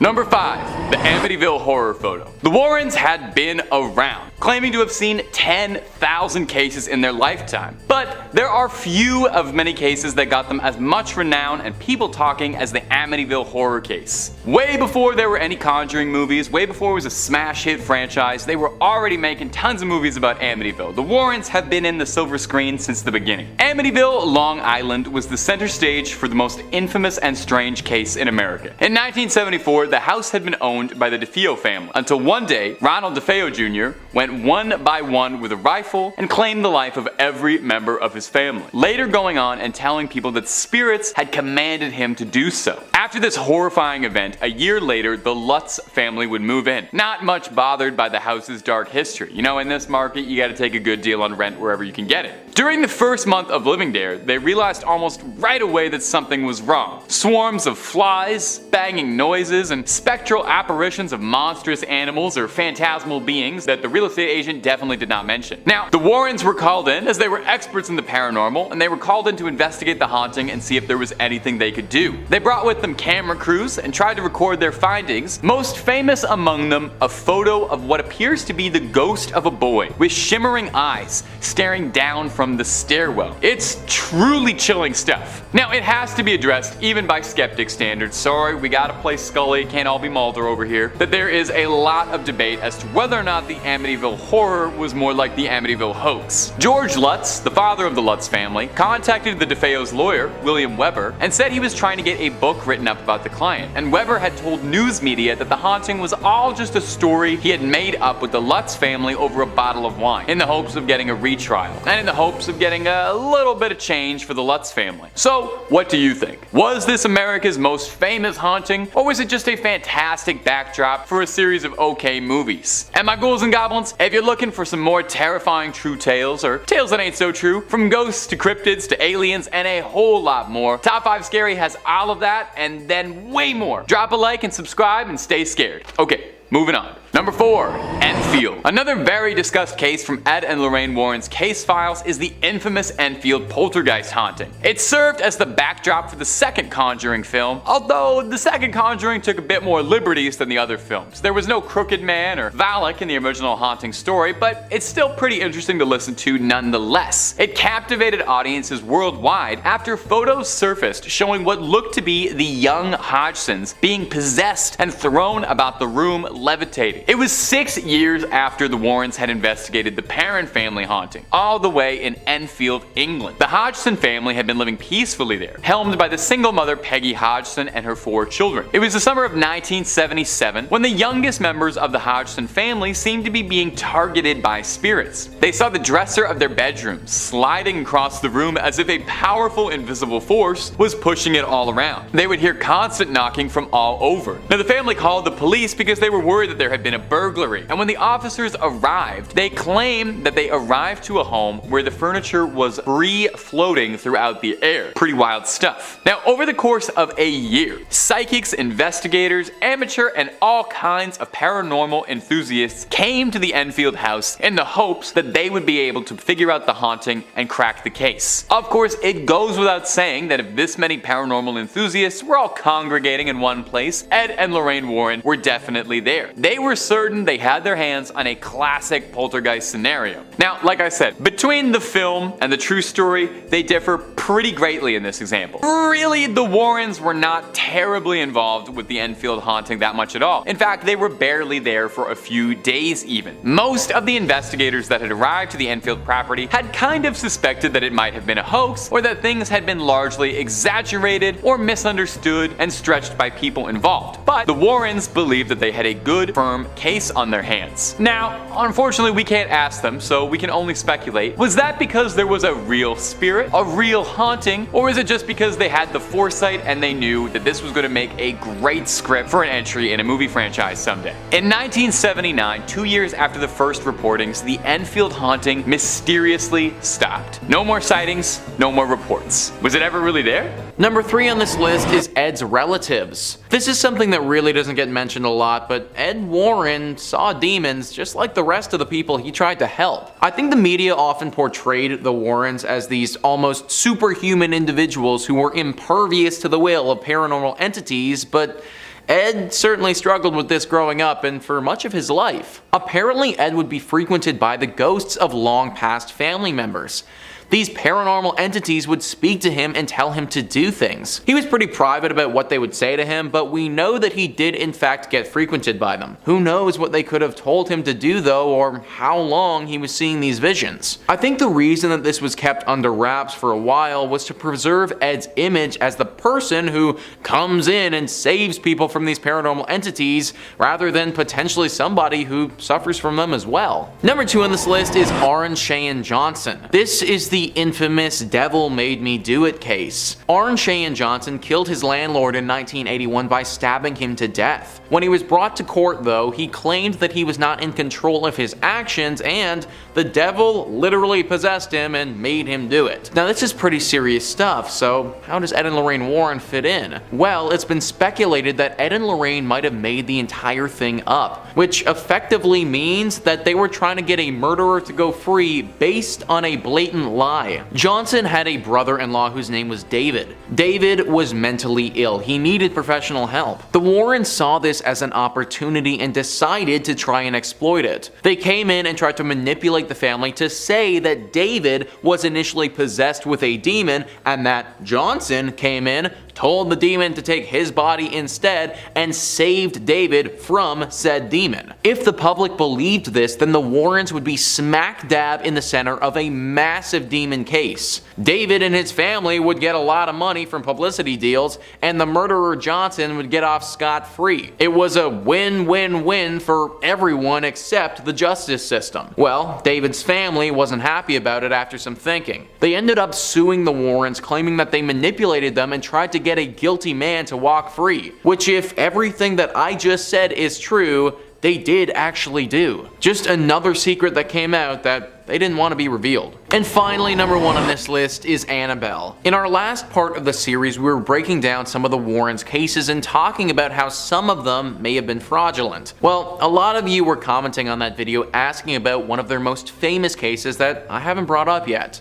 Number 5. The Amityville horror photo. The Warrens had been around, claiming to have seen 10,000 cases in their lifetime. But there are few of many cases that got them as much renown and people talking as the Amityville horror case. Way before there were any Conjuring movies, way before it was a smash hit franchise, they were already making tons of movies about Amityville. The Warrens have been in the silver screen since the beginning. Amityville, Long Island was the center stage for the most infamous and strange case in America. In 1974, the house had been owned by the DeFeo family, until one day, Ronald DeFeo Jr. went one by one with a rifle and claimed the life of every member of his family, later going on and telling people that spirits had commanded him to do so. After this horrifying event, a year later, the Lutz family would move in, not much bothered by the house's dark history. You know, in this market, you gotta take a good deal on rent wherever you can get it. During the first month of living there, they realized almost right away that something was wrong. Swarms of flies, banging noises, and spectral apparitions of monstrous animals or phantasmal beings that the real estate agent definitely did not mention. Now, the Warrens were called in as they were experts in the paranormal, and they were called in to investigate the haunting and see if there was anything they could do. They brought with them camera crews and tried to record their findings, most famous among them a photo of what appears to be the ghost of a boy with shimmering eyes staring down from the stairwell. It's truly chilling stuff. Now, it has to be addressed even by skeptic standards. Sorry, we gotta play Scully, can't all be Mulder over here. That there is a lot of debate as to whether or not the Amityville horror was more like the Amityville hoax. George Lutz, the father of the Lutz family, contacted the DeFeo's lawyer, William Weber, and said he was trying to get a book written up about the client. And Weber had told news media that the haunting was all just a story he had made up with the Lutz family over a bottle of wine, in the hopes of getting a retrial, and in the hopes of getting a little bit of change for the Lutz family. So, what do you think? Was this America's most famous haunting, or was it just a fantastic backdrop for a series of okay movies? And my ghouls and goblins, if you're looking for some more terrifying true tales, or tales that ain't so true, from ghosts to cryptids to aliens and a whole lot more, Top 5 Scary has all of that and then way more. Drop a like and subscribe and stay scared. Okay, moving on. Number 4. Enfield. Another very discussed case from Ed and Lorraine Warren's case files is the infamous Enfield poltergeist haunting. It served as the backdrop for the second Conjuring film, although the second Conjuring took a bit more liberties than the other films. There was no Crooked Man or Valak in the original haunting story, but it's still pretty interesting to listen to nonetheless. It captivated audiences worldwide after photos surfaced showing what looked to be the young Hodgsons being possessed and thrown about the room levitating. It was 6 years after the Warrens had investigated the Perron family haunting, all the way in Enfield, England. The Hodgson family had been living peacefully there, helmed by the single mother Peggy Hodgson and her 4 children. It was the summer of 1977 when the youngest members of the Hodgson family seemed to be being targeted by spirits. They saw the dresser of their bedroom sliding across the room as if a powerful invisible force was pushing it all around. They would hear constant knocking from all over. Now, the family called the police because they were worried that there had been a burglary, and when the officers arrived, they claimed that they arrived to a home where the furniture was free floating throughout the air. Pretty wild stuff. Now, over the course of a year, psychics, investigators, amateur, and all kinds of paranormal enthusiasts came to the Enfield house in the hopes that they would be able to figure out the haunting and crack the case. Of course, it goes without saying that if this many paranormal enthusiasts were all congregating in one place, Ed and Lorraine Warren were definitely there. They were certain they had their hands on a classic poltergeist scenario. Now, like I said, between the film and the true story, they differ pretty greatly in this example. Really, the Warrens were not terribly involved with the Enfield haunting that much at all. In fact, they were barely there for a few days even. Most of the investigators that had arrived to the Enfield property had kind of suspected that it might have been a hoax, or that things had been largely exaggerated or misunderstood and stretched by people involved. But the Warrens believed that they had a good, firm case on their hands. Now, unfortunately, we can't ask them, so we can only speculate. Was that because there was a real spirit, a real haunting, or is it just because they had the foresight and they knew that this was going to make a great script for an entry in a movie franchise someday? In 1979, 2 years after the first reportings, the Enfield haunting mysteriously stopped. No more sightings, no more reports. Was it ever really there? Number 3 on this list is Ed's relatives. This is something that really doesn't get mentioned a lot, but Ed Warren saw demons just like the rest of the people he tried to help. I think the media often portrayed the Warrens as these almost superhuman individuals who were impervious to the will of paranormal entities, but Ed certainly struggled with this growing up and for much of his life. Apparently, Ed would be frequented by the ghosts of long-past family members. These paranormal entities would speak to him and tell him to do things. He was pretty private about what they would say to him, but we know that he did in fact get frequented by them. Who knows what they could have told him to do though, or how long he was seeing these visions. I think the reason that this was kept under wraps for a while was to preserve Ed's image as the person who comes in and saves people from these paranormal entities, rather than potentially somebody who suffers from them as well. Number 2 on this list is Aaron Cheyenne Johnson. This is the infamous Devil Made Me Do It case. Aaron Cheyenne Johnson killed his landlord in 1981 by stabbing him to death. When he was brought to court though, he claimed that he was not in control of his actions and the devil literally possessed him and made him do it. Now this is pretty serious stuff, so how does Ed and Lorraine Warren fit in? Well, it's been speculated that Ed and Lorraine might have made the entire thing up, which effectively means that they were trying to get a murderer to go free based on a blatant lie. Johnson had a brother-in-law whose name was David. David was mentally ill. He needed professional help. The Warrens saw this as an opportunity and decided to try and exploit it. They came in and tried to manipulate the family to say that David was initially possessed with a demon and that Johnson came in, told the demon to take his body instead, and saved David from said demon. If the public believed this, then the Warrens would be smack dab in the center of a massive demon case. David and his family would get a lot of money from publicity deals, and the murderer Johnson would get off scot-free. It was a win-win-win for everyone except the justice system. Well, David's family wasn't happy about it after some thinking. They ended up suing the Warrens, claiming that they manipulated them and tried to get a guilty man to walk free, which if everything that I just said is true, they did actually do. Just another secret that came out that they didn't want to be revealed. And finally, number 1 on this list is Annabelle. In our last part of the series, we were breaking down some of the Warrens' cases and talking about how some of them may have been fraudulent. Well, a lot of you were commenting on that video asking about one of their most famous cases that I haven't brought up yet.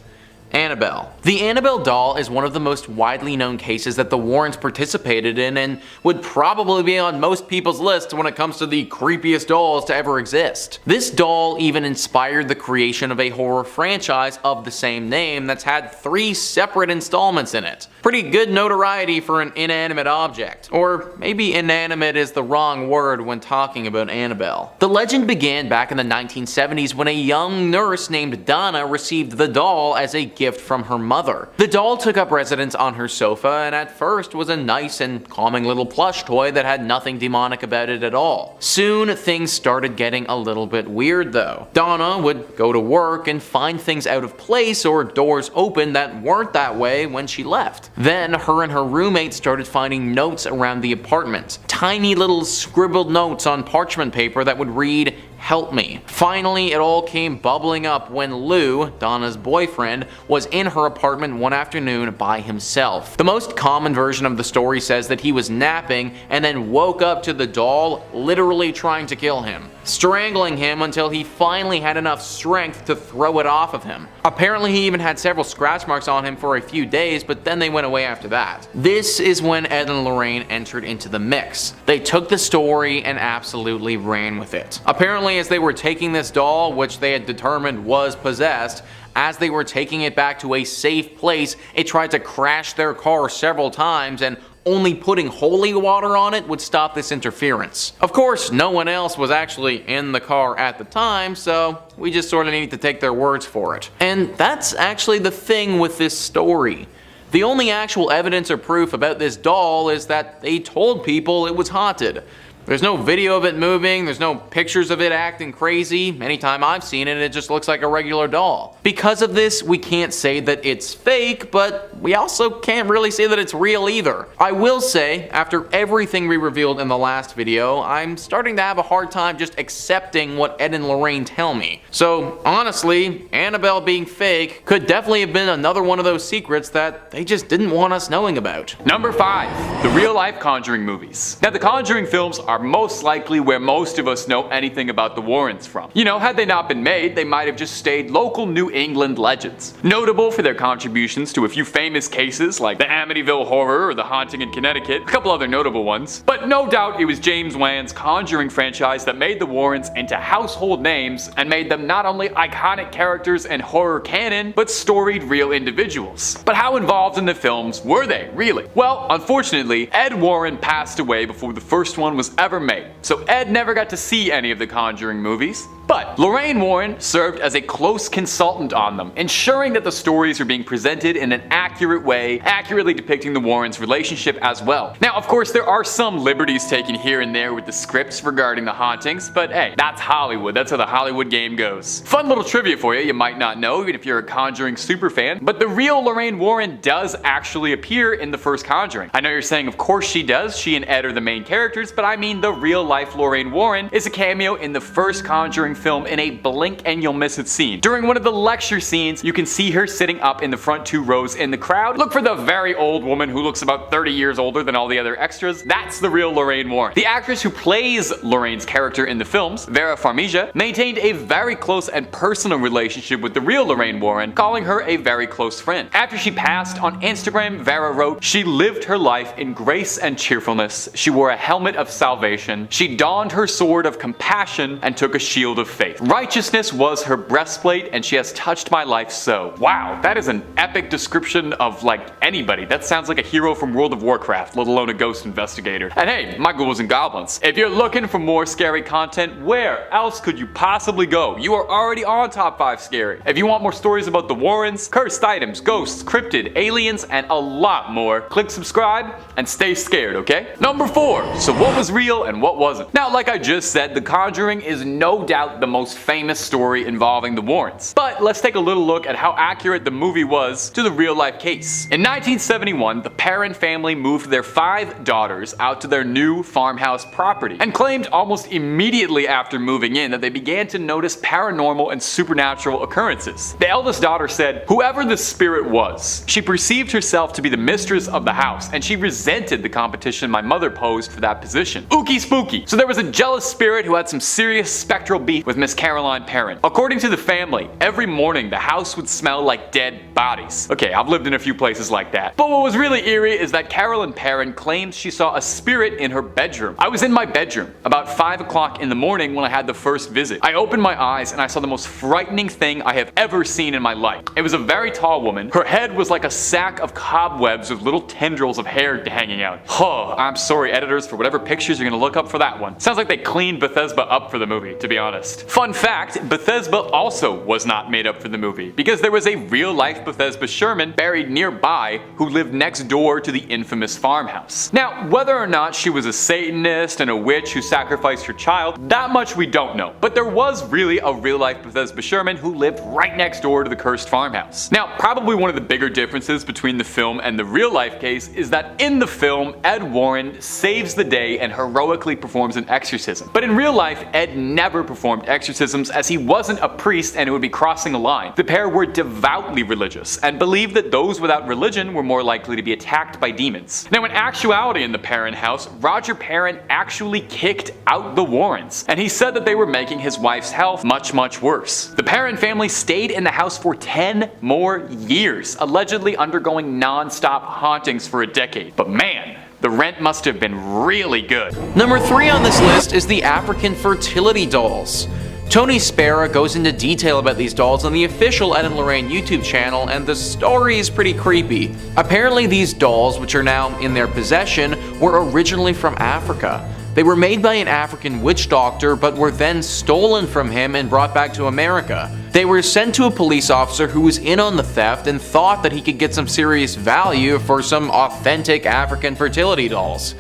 Annabelle. The Annabelle doll is one of the most widely known cases that the Warrens participated in and would probably be on most people's lists when it comes to the creepiest dolls to ever exist. This doll even inspired the creation of a horror franchise of the same name that's had 3 separate installments in it. Pretty good notoriety for an inanimate object. Or maybe inanimate is the wrong word when talking about Annabelle. The legend began back in the 1970s when a young nurse named Donna received the doll as a gift from her mother. The doll took up residence on her sofa and at first was a nice and calming little plush toy that had nothing demonic about it at all. Soon things started getting a little bit weird though. Donna would go to work and find things out of place or doors open that weren't that way when she left. Then her and her roommate started finding notes around the apartment. Tiny little scribbled notes on parchment paper that would read, "Help me." Finally, it all came bubbling up when Lou, Donna's boyfriend, was in her apartment one afternoon by himself. The most common version of the story says that he was napping and then woke up to the doll literally trying to kill him, strangling him until he finally had enough strength to throw it off of him. Apparently he even had several scratch marks on him for a few days, but then they went away after that. This is when Ed and Lorraine entered into the mix. They took the story and absolutely ran with it. Apparently as they were taking this doll, which they had determined was possessed, as they were taking it back to a safe place, it tried to crash their car several times, and only putting holy water on it would stop this interference. Of course, no one else was actually in the car at the time, so we just sort of need to take their words for it. And that's actually the thing with this story. The only actual evidence or proof about this doll is that they told people it was haunted. There's no video of it moving, there's no pictures of it acting crazy. Anytime I've seen it, it just looks like a regular doll. Because of this, we can't say that it's fake, but we also can't really say that it's real either. I will say, after everything we revealed in the last video, I'm starting to have a hard time just accepting what Ed and Lorraine tell me. So honestly, Annabelle being fake could definitely have been another one of those secrets that they just didn't want us knowing about. Number 5. The real-life Conjuring movies. Now the Conjuring films are are most likely where most of us know anything about the Warrens from. You know, had they not been made, they might have just stayed local New England legends. Notable for their contributions to a few famous cases like the Amityville Horror or the Haunting in Connecticut, a couple other notable ones. But no doubt it was James Wan's Conjuring franchise that made the Warrens into household names and made them not only iconic characters in horror canon, but storied real individuals. But how involved in the films were they, really? Well, unfortunately, Ed Warren passed away before the first one was ever made, so Ed never got to see any of the Conjuring movies. But Lorraine Warren served as a close consultant on them, ensuring that the stories were being presented in an accurate way, accurately depicting the Warrens' relationship as well. Now, of course, there are some liberties taken here and there with the scripts regarding the hauntings, but hey, that's Hollywood. That's how the Hollywood game goes. Fun little trivia for you might not know, even if you're a Conjuring superfan, but the real Lorraine Warren does actually appear in the first Conjuring. I know you're saying, of course she does. She and Ed are the main characters, but I mean the real-life Lorraine Warren is a cameo in the first Conjuring film in a blink and you'll miss it scene. During one of the lecture scenes, you can see her sitting up in the front 2 rows in the crowd. Look for the very old woman who looks about 30 years older than all the other extras. That's the real Lorraine Warren. The actress who plays Lorraine's character in the films, Vera Farmiga, maintained a very close and personal relationship with the real Lorraine Warren, calling her a very close friend. After she passed, on Instagram, Vera wrote, "She lived her life in grace and cheerfulness. She wore a helmet of salvation. She donned her sword of compassion and took a shield of faith. Righteousness was her breastplate, and she has touched my life so." Wow, that is an epic description of like anybody. That sounds like a hero from World of Warcraft, let alone a ghost investigator. And hey, my ghouls and goblins. If you're looking for more scary content, where else could you possibly go? You are already on Top 5 Scary. If you want more stories about the Warrens, cursed items, ghosts, cryptid, aliens, and a lot more, click subscribe and stay scared, okay? Number 4. So what was real and what wasn't? Now, like I just said, The Conjuring is no doubt the most famous story involving the Warrens. But let's take a little look at how accurate the movie was to the real-life case. In 1971, the Perron family moved their 5 daughters out to their new farmhouse property and claimed almost immediately after moving in that they began to notice paranormal and supernatural occurrences. The eldest daughter said, "Whoever the spirit was, she perceived herself to be the mistress of the house, and she resented the competition my mother posed for that position. Ookie spooky." So there was a jealous spirit who had some serious spectral beef with Miss Caroline Perron. According to the family, every morning the house would smell like dead bodies. Okay, I've lived in a few places like that. But what was really eerie is that Caroline Perron claims she saw a spirit in her bedroom. "I was in my bedroom about 5 o'clock in the morning when I had the first visit. I opened my eyes and I saw the most frightening thing I have ever seen in my life. It was a very tall woman. Her head was like a sack of cobwebs with little tendrils of hair hanging out." Oh, I'm sorry editors for whatever pictures you're gonna look up for that one. Sounds like they cleaned Bethesda up for the movie, to be honest. Fun fact, Bethesda also was not made up for the movie, because there was a real-life Bethesda Sherman buried nearby who lived next door to the infamous farmhouse. Now, whether or not she was a Satanist and a witch who sacrificed her child, that much we don't know. But there was really a real-life Bethesda Sherman who lived right next door to the cursed farmhouse. Now, probably one of the bigger differences between the film and the real-life case is that in the film, Ed Warren saves the day and heroically performs an exorcism. But in real life, Ed never performed exorcisms as he wasn't a priest and it would be crossing a line. The pair were devoutly religious and believed that those without religion were more likely to be attacked by demons. Now, in actuality in the Perron house, Roger Perron actually kicked out the Warrens, and he said that they were making his wife's health much, much worse. The Perron family stayed in the house for 10 more years, allegedly undergoing non-stop hauntings for a decade. But man, the rent must have been really good. Number 3 on this list is the African fertility dolls. Tony Spera goes into detail about these dolls on the official Ed and Lorraine YouTube channel, and the story is pretty creepy. Apparently these dolls, which are now in their possession, were originally from Africa. They were made by an African witch doctor, but were then stolen from him and brought back to America. They were sent to a police officer who was in on the theft and thought that he could get some serious value for some authentic African fertility dolls.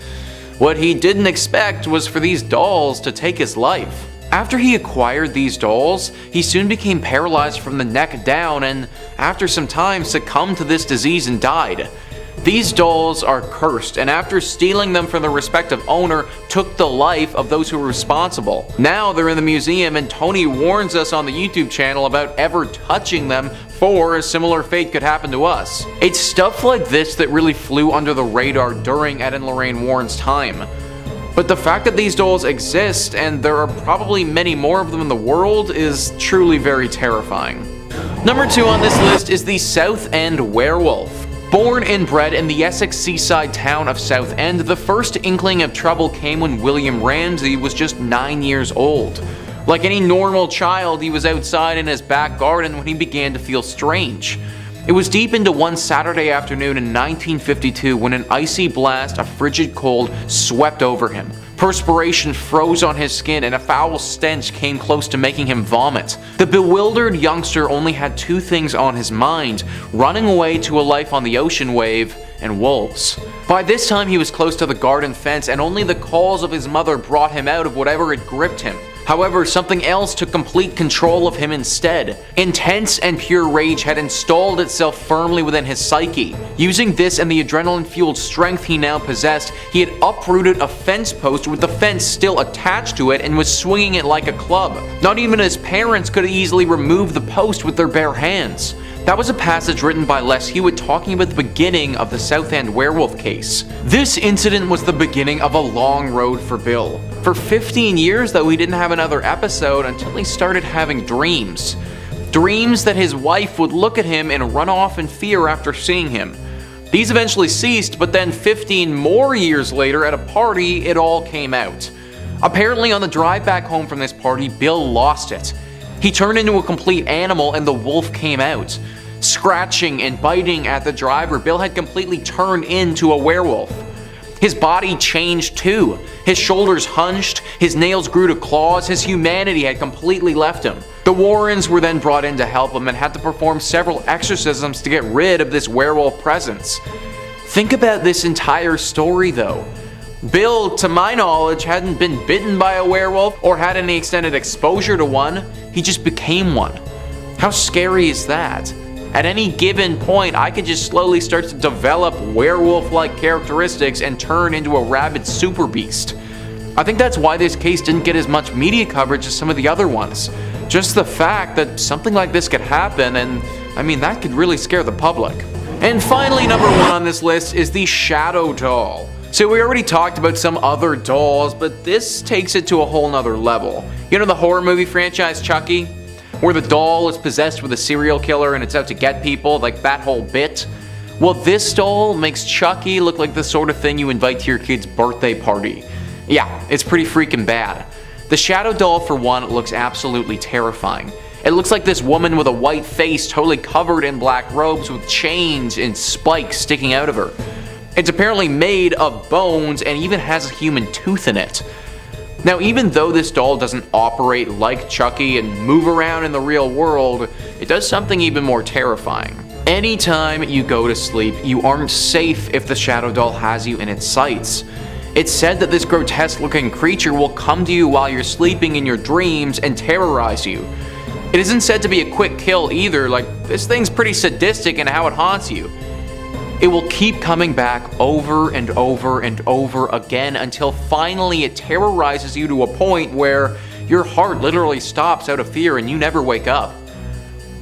What he didn't expect was for these dolls to take his life. After he acquired these dolls, he soon became paralyzed from the neck down and, after some time, succumbed to this disease and died. These dolls are cursed, and after stealing them from their respective owner, took the life of those who were responsible. Now they're in the museum, and Tony warns us on the YouTube channel about ever touching them, for a similar fate could happen to us. It's stuff like this that really flew under the radar during Ed and Lorraine Warren's time. But the fact that these dolls exist, and there are probably many more of them in the world, is truly very terrifying. Number 2 on this list is the Southend werewolf. Born and bred in the Essex seaside town of Southend, the first inkling of trouble came when William Ramsey was just 9 years old. Like any normal child, he was outside in his back garden when he began to feel strange. It was deep into one Saturday afternoon in 1952 when an icy blast of frigid cold swept over him. Perspiration froze on his skin and a foul stench came close to making him vomit. The bewildered youngster only had 2 things on his mind: running away to a life on the ocean wave and wolves. By this time he was close to the garden fence and only the calls of his mother brought him out of whatever had gripped him. However, something else took complete control of him instead. Intense and pure rage had installed itself firmly within his psyche. Using this and the adrenaline-fueled strength he now possessed, he had uprooted a fence post with the fence still attached to it and was swinging it like a club. Not even his parents could easily remove the post with their bare hands. That was a passage written by Les Hewitt talking about the beginning of the Southend werewolf case. This incident was the beginning of a long road for Bill. For 15 years, though, he didn't have another episode until he started having dreams. Dreams that his wife would look at him and run off in fear after seeing him. These eventually ceased, but then 15 more years later at a party, it all came out. Apparently on the drive back home from this party, Bill lost it. He turned into a complete animal and the wolf came out. Scratching and biting at the driver, Bill had completely turned into a werewolf. His body changed too. His shoulders hunched, his nails grew to claws, his humanity had completely left him. The Warrens were then brought in to help him and had to perform several exorcisms to get rid of this werewolf presence. Think about this entire story though. Bill, to my knowledge, hadn't been bitten by a werewolf or had any extended exposure to one, he just became one. How scary is that? At any given point, I could just slowly start to develop werewolf-like characteristics and turn into a rabid super beast. I think that's why this case didn't get as much media coverage as some of the other ones. Just the fact that something like this could happen, and I mean, that could really scare the public. And finally, number 1 on this list is the Shadow Doll. So we already talked about some other dolls, but this takes it to a whole nother level. You know the horror movie franchise Chucky? Where the doll is possessed with a serial killer and it's out to get people, like that whole bit? Well, this doll makes Chucky look like the sort of thing you invite to your kid's birthday party. Yeah, it's pretty freaking bad. The Shadow Doll, for one, looks absolutely terrifying. It looks like this woman with a white face totally covered in black robes with chains and spikes sticking out of her. It's apparently made of bones and even has a human tooth in it. Now, even though this doll doesn't operate like Chucky and move around in the real world, it does something even more terrifying. Anytime you go to sleep, you aren't safe if the Shadow Doll has you in its sights. It's said that this grotesque-looking creature will come to you while you're sleeping in your dreams and terrorize you. It isn't said to be a quick kill either, like this thing's pretty sadistic in how it haunts you. It will keep coming back over and over and over again until finally it terrorizes you to a point where your heart literally stops out of fear and you never wake up.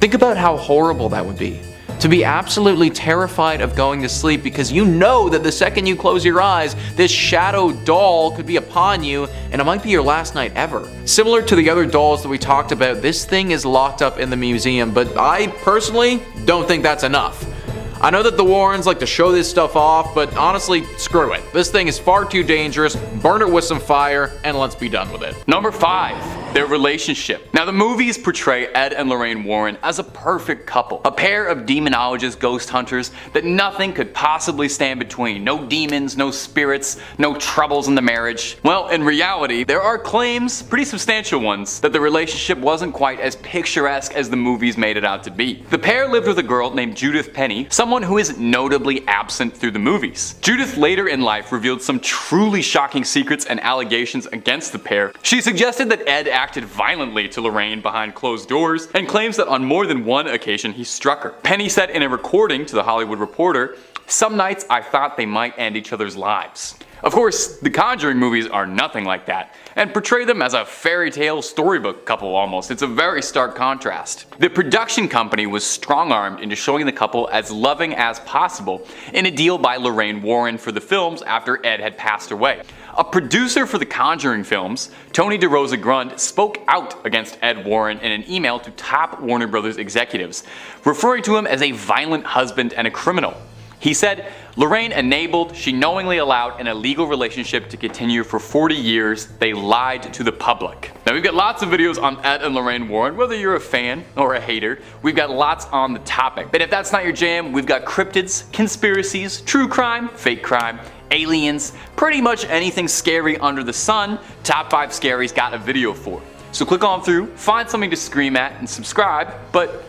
Think about how horrible that would be. To be absolutely terrified of going to sleep because you know that the second you close your eyes, this shadow doll could be upon you and it might be your last night ever. Similar to the other dolls that we talked about, this thing is locked up in the museum, but I personally don't think that's enough. I know that the Warrens like to show this stuff off, but honestly, screw it. This thing is far too dangerous, burn it with some fire, and let's be done with it. Number 5, their relationship. Now the movies portray Ed and Lorraine Warren as a perfect couple. A pair of demonologist ghost hunters that nothing could possibly stand between. No demons, no spirits, no troubles in the marriage. Well, in reality, there are claims, pretty substantial ones, that the relationship wasn't quite as picturesque as the movies made it out to be. The pair lived with a girl named Judith Penny, someone who is notably absent through the movies. Judith later in life revealed some truly shocking secrets and allegations against the pair. She suggested that Ed acted violently to Lorraine behind closed doors and claims that on more than one occasion he struck her. Penny said in a recording to the Hollywood Reporter, "Some nights I thought they might end each other's lives." Of course, the Conjuring movies are nothing like that, and portray them as a fairy tale storybook couple almost. It's a very stark contrast. The production company was strong-armed into showing the couple as loving as possible in a deal by Lorraine Warren for the films after Ed had passed away. A producer for the Conjuring films, Tony DeRosa Grund, spoke out against Ed Warren in an email to top Warner Brothers executives, referring to him as a violent husband and a criminal. He said, Lorraine enabled, she knowingly allowed an illegal relationship to continue for 40 years. They lied to the public. Now we've got lots of videos on Ed and Lorraine Warren, whether you're a fan or a hater. We've got lots on the topic. But if that's not your jam, we've got cryptids, conspiracies, true crime, fake crime, aliens, pretty much anything scary under the sun. Top 5 Scary's got a video for. So click on through, find something to scream at, and subscribe, but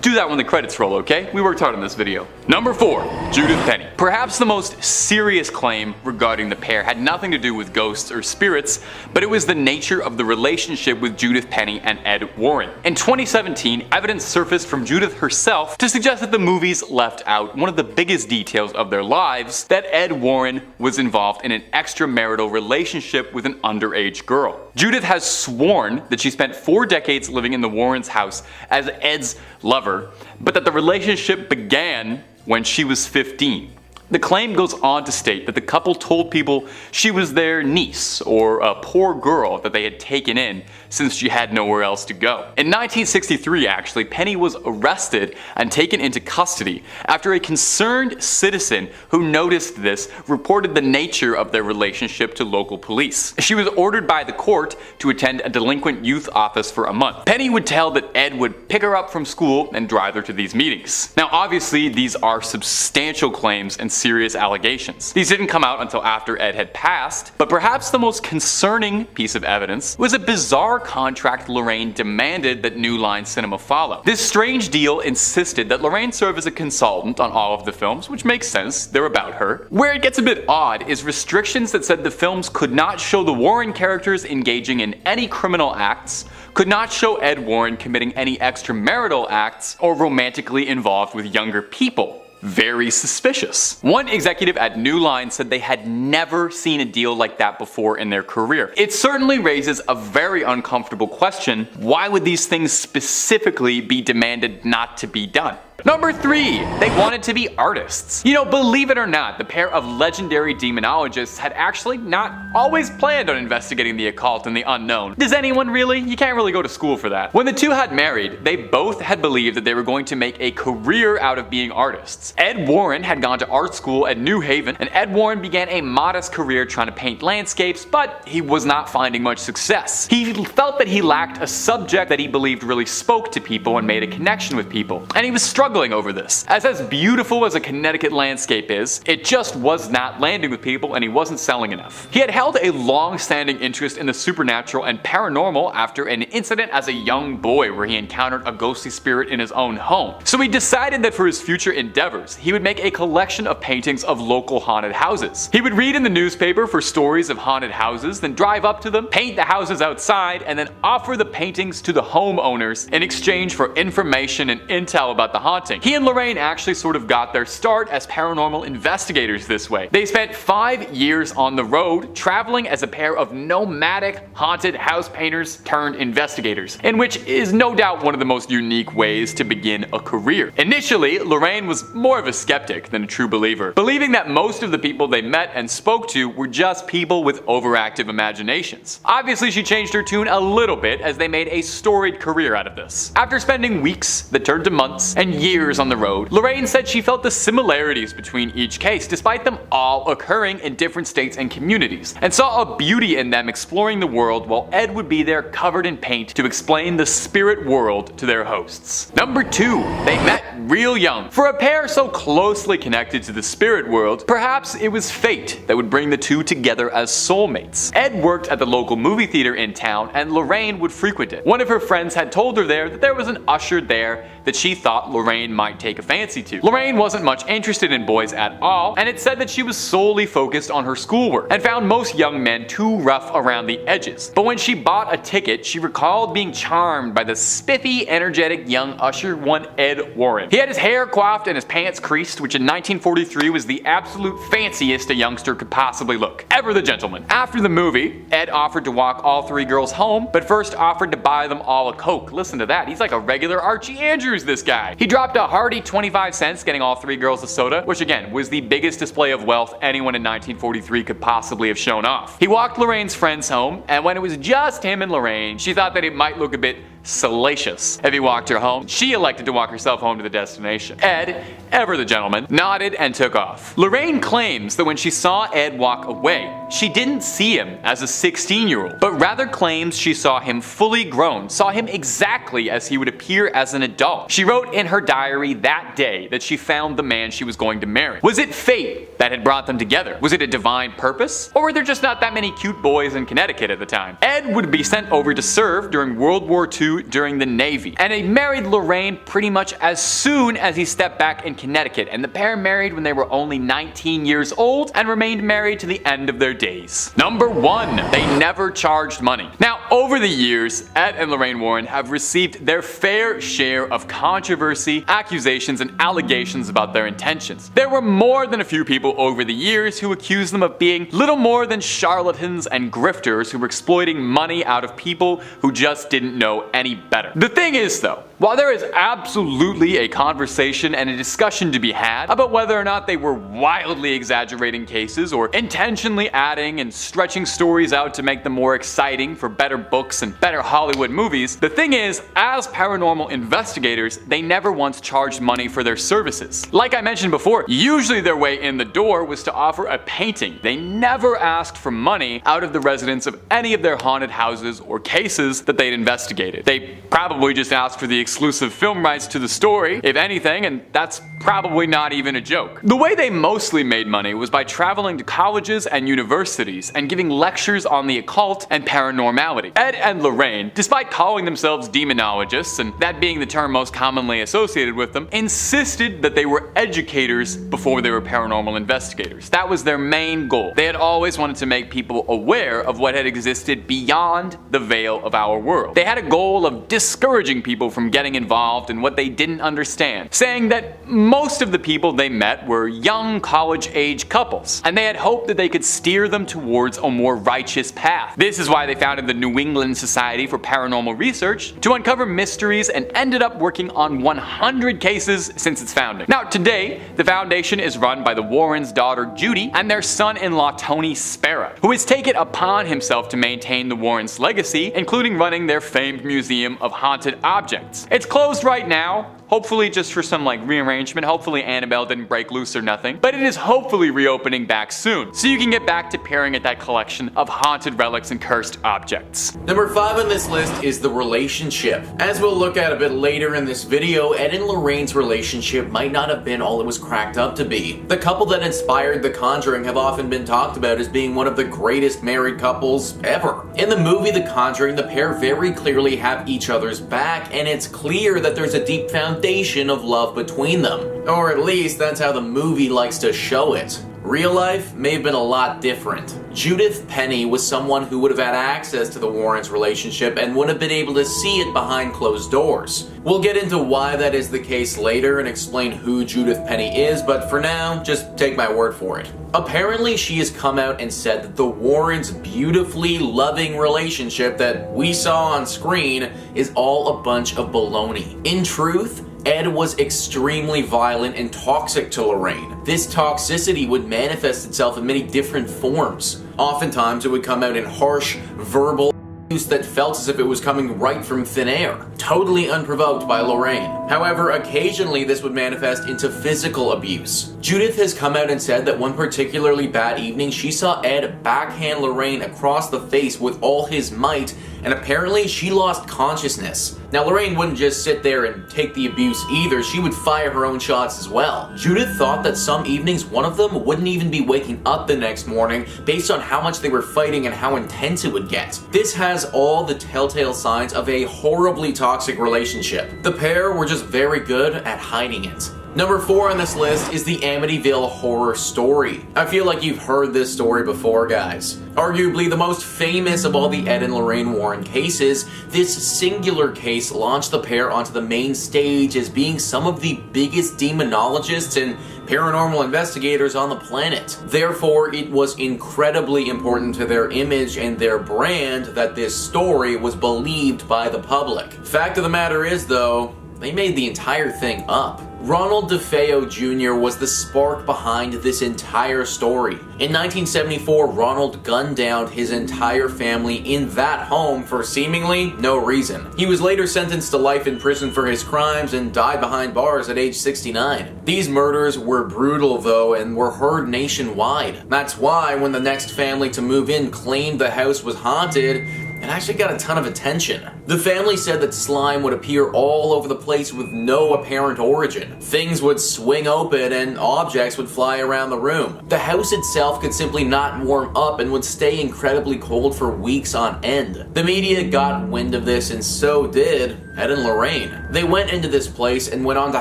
do that when the credits roll, okay? We worked hard on this video. Number 4, Judith Penny. Perhaps the most serious claim regarding the pair had nothing to do with ghosts or spirits, but it was the nature of the relationship with Judith Penny and Ed Warren. In 2017, evidence surfaced from Judith herself to suggest that the movies left out one of the biggest details of their lives, that Ed Warren was involved in an extramarital relationship with an underage girl. Judith has sworn that she spent 4 decades living in the Warrens' house as Ed's lover, but that the relationship began when she was 15. The claim goes on to state that the couple told people she was their niece or a poor girl that they had taken in since she had nowhere else to go. In 1963, actually, Penny was arrested and taken into custody after a concerned citizen who noticed this reported the nature of their relationship to local police. She was ordered by the court to attend a delinquent youth office for a month. Penny would tell that Ed would pick her up from school and drive her to these meetings. Now obviously these are substantial claims and serious allegations. These didn't come out until after Ed had passed, but perhaps the most concerning piece of evidence was a bizarre contract Lorraine demanded that New Line Cinema follow. This strange deal insisted that Lorraine serve as a consultant on all of the films, which makes sense, they're about her. Where it gets a bit odd is restrictions that said the films could not show the Warren characters engaging in any criminal acts, could not show Ed Warren committing any extramarital acts, or romantically involved with younger people. Very suspicious. One executive at New Line said they had never seen a deal like that before in their career. It certainly raises a very uncomfortable question: why would these things specifically be demanded not to be done? Number 3, they wanted to be artists. You know, believe it or not, the pair of legendary demonologists had actually not always planned on investigating the occult and the unknown. Does anyone really? You can't really go to school for that. When the two had married, they both had believed that they were going to make a career out of being artists. Ed Warren had gone to art school at New Haven, and Ed Warren began a modest career trying to paint landscapes, but he was not finding much success. He felt that he lacked a subject that he believed really spoke to people and made a connection with people, and he was struggling over this. As beautiful as a Connecticut landscape is, it just was not landing with people and he wasn't selling enough. He had held a long-standing interest in the supernatural and paranormal after an incident as a young boy where he encountered a ghostly spirit in his own home. So he decided that for his future endeavors, he would make a collection of paintings of local haunted houses. He would read in the newspaper for stories of haunted houses, then drive up to them, paint the houses outside, and then offer the paintings to the homeowners in exchange for information and intel about the haunting. He and Lorraine actually sort of got their start as paranormal investigators this way. They spent 5 years on the road, traveling as a pair of nomadic haunted house painters turned investigators, in which is no doubt one of the most unique ways to begin a career. Initially, Lorraine was more of a skeptic than a true believer, believing that most of the people they met and spoke to were just people with overactive imaginations. Obviously, she changed her tune a little bit as they made a storied career out of this. After spending weeks that turned to months and years on the road, Lorraine said she felt the similarities between each case, despite them all occurring in different states and communities, and saw a beauty in them exploring the world while Ed would be there covered in paint to explain the spirit world to their hosts. Number 2, they met real young. For a pair so closely connected to the spirit world, perhaps it was fate that would bring the two together as soulmates. Ed worked at the local movie theater in town and Lorraine would frequent it. One of her friends had told her there that there was an usher there that she thought Lorraine might take a fancy to. Lorraine wasn't much interested in boys at all, and it said that she was solely focused on her schoolwork and found most young men too rough around the edges. But when she bought a ticket, she recalled being charmed by the spiffy, energetic young usher, one Ed Warren. He had his hair coiffed and his pants creased, which in 1943 was the absolute fanciest a youngster could possibly look. Ever the gentleman. After the movie, Ed offered to walk all 3 girls home, but first offered to buy them all a Coke. Listen to that, he's like a regular Archie Andrews, this guy. He dropped dropped a hearty 25 cents getting all 3 girls a soda, which again was the biggest display of wealth anyone in 1943 could possibly have shown off. He walked Lorraine's friends home, and when it was just him and Lorraine, she thought that it might look a bit salacious if he walked her home. She elected to walk herself home to the destination. Ed, ever the gentleman, nodded and took off. Lorraine claims that when she saw Ed walk away, she didn't see him as a 16-year-old, but rather claims she saw him fully grown, saw him exactly as he would appear as an adult. She wrote in her diary that day that she found the man she was going to marry. Was it fate that had brought them together? Was it a divine purpose? Or were there just not that many cute boys in Connecticut at the time? Ed would be sent over to serve during World War II during the Navy, and he married Lorraine pretty much as soon as he stepped back in Connecticut, and the pair married when they were only 19 years old and remained married to the end of their days. Number 1. They never charged money. Now, over the years, Ed and Lorraine Warren have received their fair share of controversy, accusations, and allegations about their intentions. There were more than a few people over the years who accused them of being little more than charlatans and grifters who were exploiting money out of people who just didn't know any better. The thing is though, while there is absolutely a conversation and a discussion to be had about whether or not they were wildly exaggerating cases or intentionally adding and stretching stories out to make them more exciting for better books and better Hollywood movies, the thing is, as paranormal investigators, they never once charged money for their services. Like I mentioned before, usually their way in the door was to offer a painting. They never asked for money out of the residents of any of their haunted houses or cases that they'd investigated. They probably just asked for the exclusive film rights to the story, if anything, and that's probably not even a joke. The way they mostly made money was by traveling to colleges and universities and giving lectures on the occult and paranormality. Ed and Lorraine, despite calling themselves demonologists, and that being the term most commonly associated with them, insisted that they were educators before they were paranormal investigators. That was their main goal. They had always wanted to make people aware of what had existed beyond the veil of our world. They had a goal of discouraging people from getting involved in what they didn't understand, saying that most of the people they met were young college-age couples, and they had hoped that they could steer them towards a more righteous path. This is why they founded the New England Society for Paranormal Research, to uncover mysteries, and ended up working on 100 cases since its founding. Now today, the foundation is run by the Warrens' daughter Judy and their son-in-law Tony Spera, who has taken upon himself to maintain the Warrens' legacy, including running their famed museum of haunted objects. It's closed right now, hopefully just for some rearrangement. Hopefully Annabelle didn't break loose or nothing, but it is hopefully reopening back soon, so you can get back to peering at that collection of haunted relics and cursed objects. Number 5 on this list is the relationship. As we'll look at a bit later in this video, Ed and Lorraine's relationship might not have been all it was cracked up to be. The couple that inspired The Conjuring have often been talked about as being one of the greatest married couples ever. In the movie The Conjuring, the pair very clearly have each other's back, and it's clear that there's a deep foundation of love between them. Or at least that's how the movie likes to show it. Real life may have been a lot different. Judith Penny was someone who would have had access to the Warrens' relationship and would have been able to see it behind closed doors. We'll get into why that is the case later and explain who Judith Penny is, but for now, just take my word for it. Apparently, she has come out and said that the Warrens' beautifully loving relationship that we saw on screen is all a bunch of baloney. In truth, Ed was extremely violent and toxic to Lorraine. This toxicity would manifest itself in many different forms. Oftentimes, it would come out in harsh, verbal abuse that felt as if it was coming right from thin air, totally unprovoked by Lorraine. However, occasionally this would manifest into physical abuse. Judith has come out and said that one particularly bad evening she saw Ed backhand Lorraine across the face with all his might, and apparently she lost consciousness. Now Lorraine wouldn't just sit there and take the abuse either, she would fire her own shots as well. Judith thought that some evenings one of them wouldn't even be waking up the next morning based on how much they were fighting and how intense it would get. This has all the telltale signs of a horribly toxic relationship. The pair were just very good at hiding it. Number 4 on this list is the Amityville horror story. I feel like you've heard this story before, guys. Arguably the most famous of all the Ed and Lorraine Warren cases, this singular case launched the pair onto the main stage as being some of the biggest demonologists and paranormal investigators on the planet. Therefore, it was incredibly important to their image and their brand that this story was believed by the public. Fact of the matter is, though, they made the entire thing up. Ronald DeFeo Jr. was the spark behind this entire story. In 1974, Ronald gunned down his entire family in that home for seemingly no reason. He was later sentenced to life in prison for his crimes and died behind bars at age 69. These murders were brutal though and were heard nationwide. That's why when the next family to move in claimed the house was haunted, it actually got a ton of attention. The family said that slime would appear all over the place with no apparent origin. Things would swing open and objects would fly around the room. The house itself could simply not warm up and would stay incredibly cold for weeks on end. The media got wind of this and so did Ed and Lorraine. They went into this place and went on to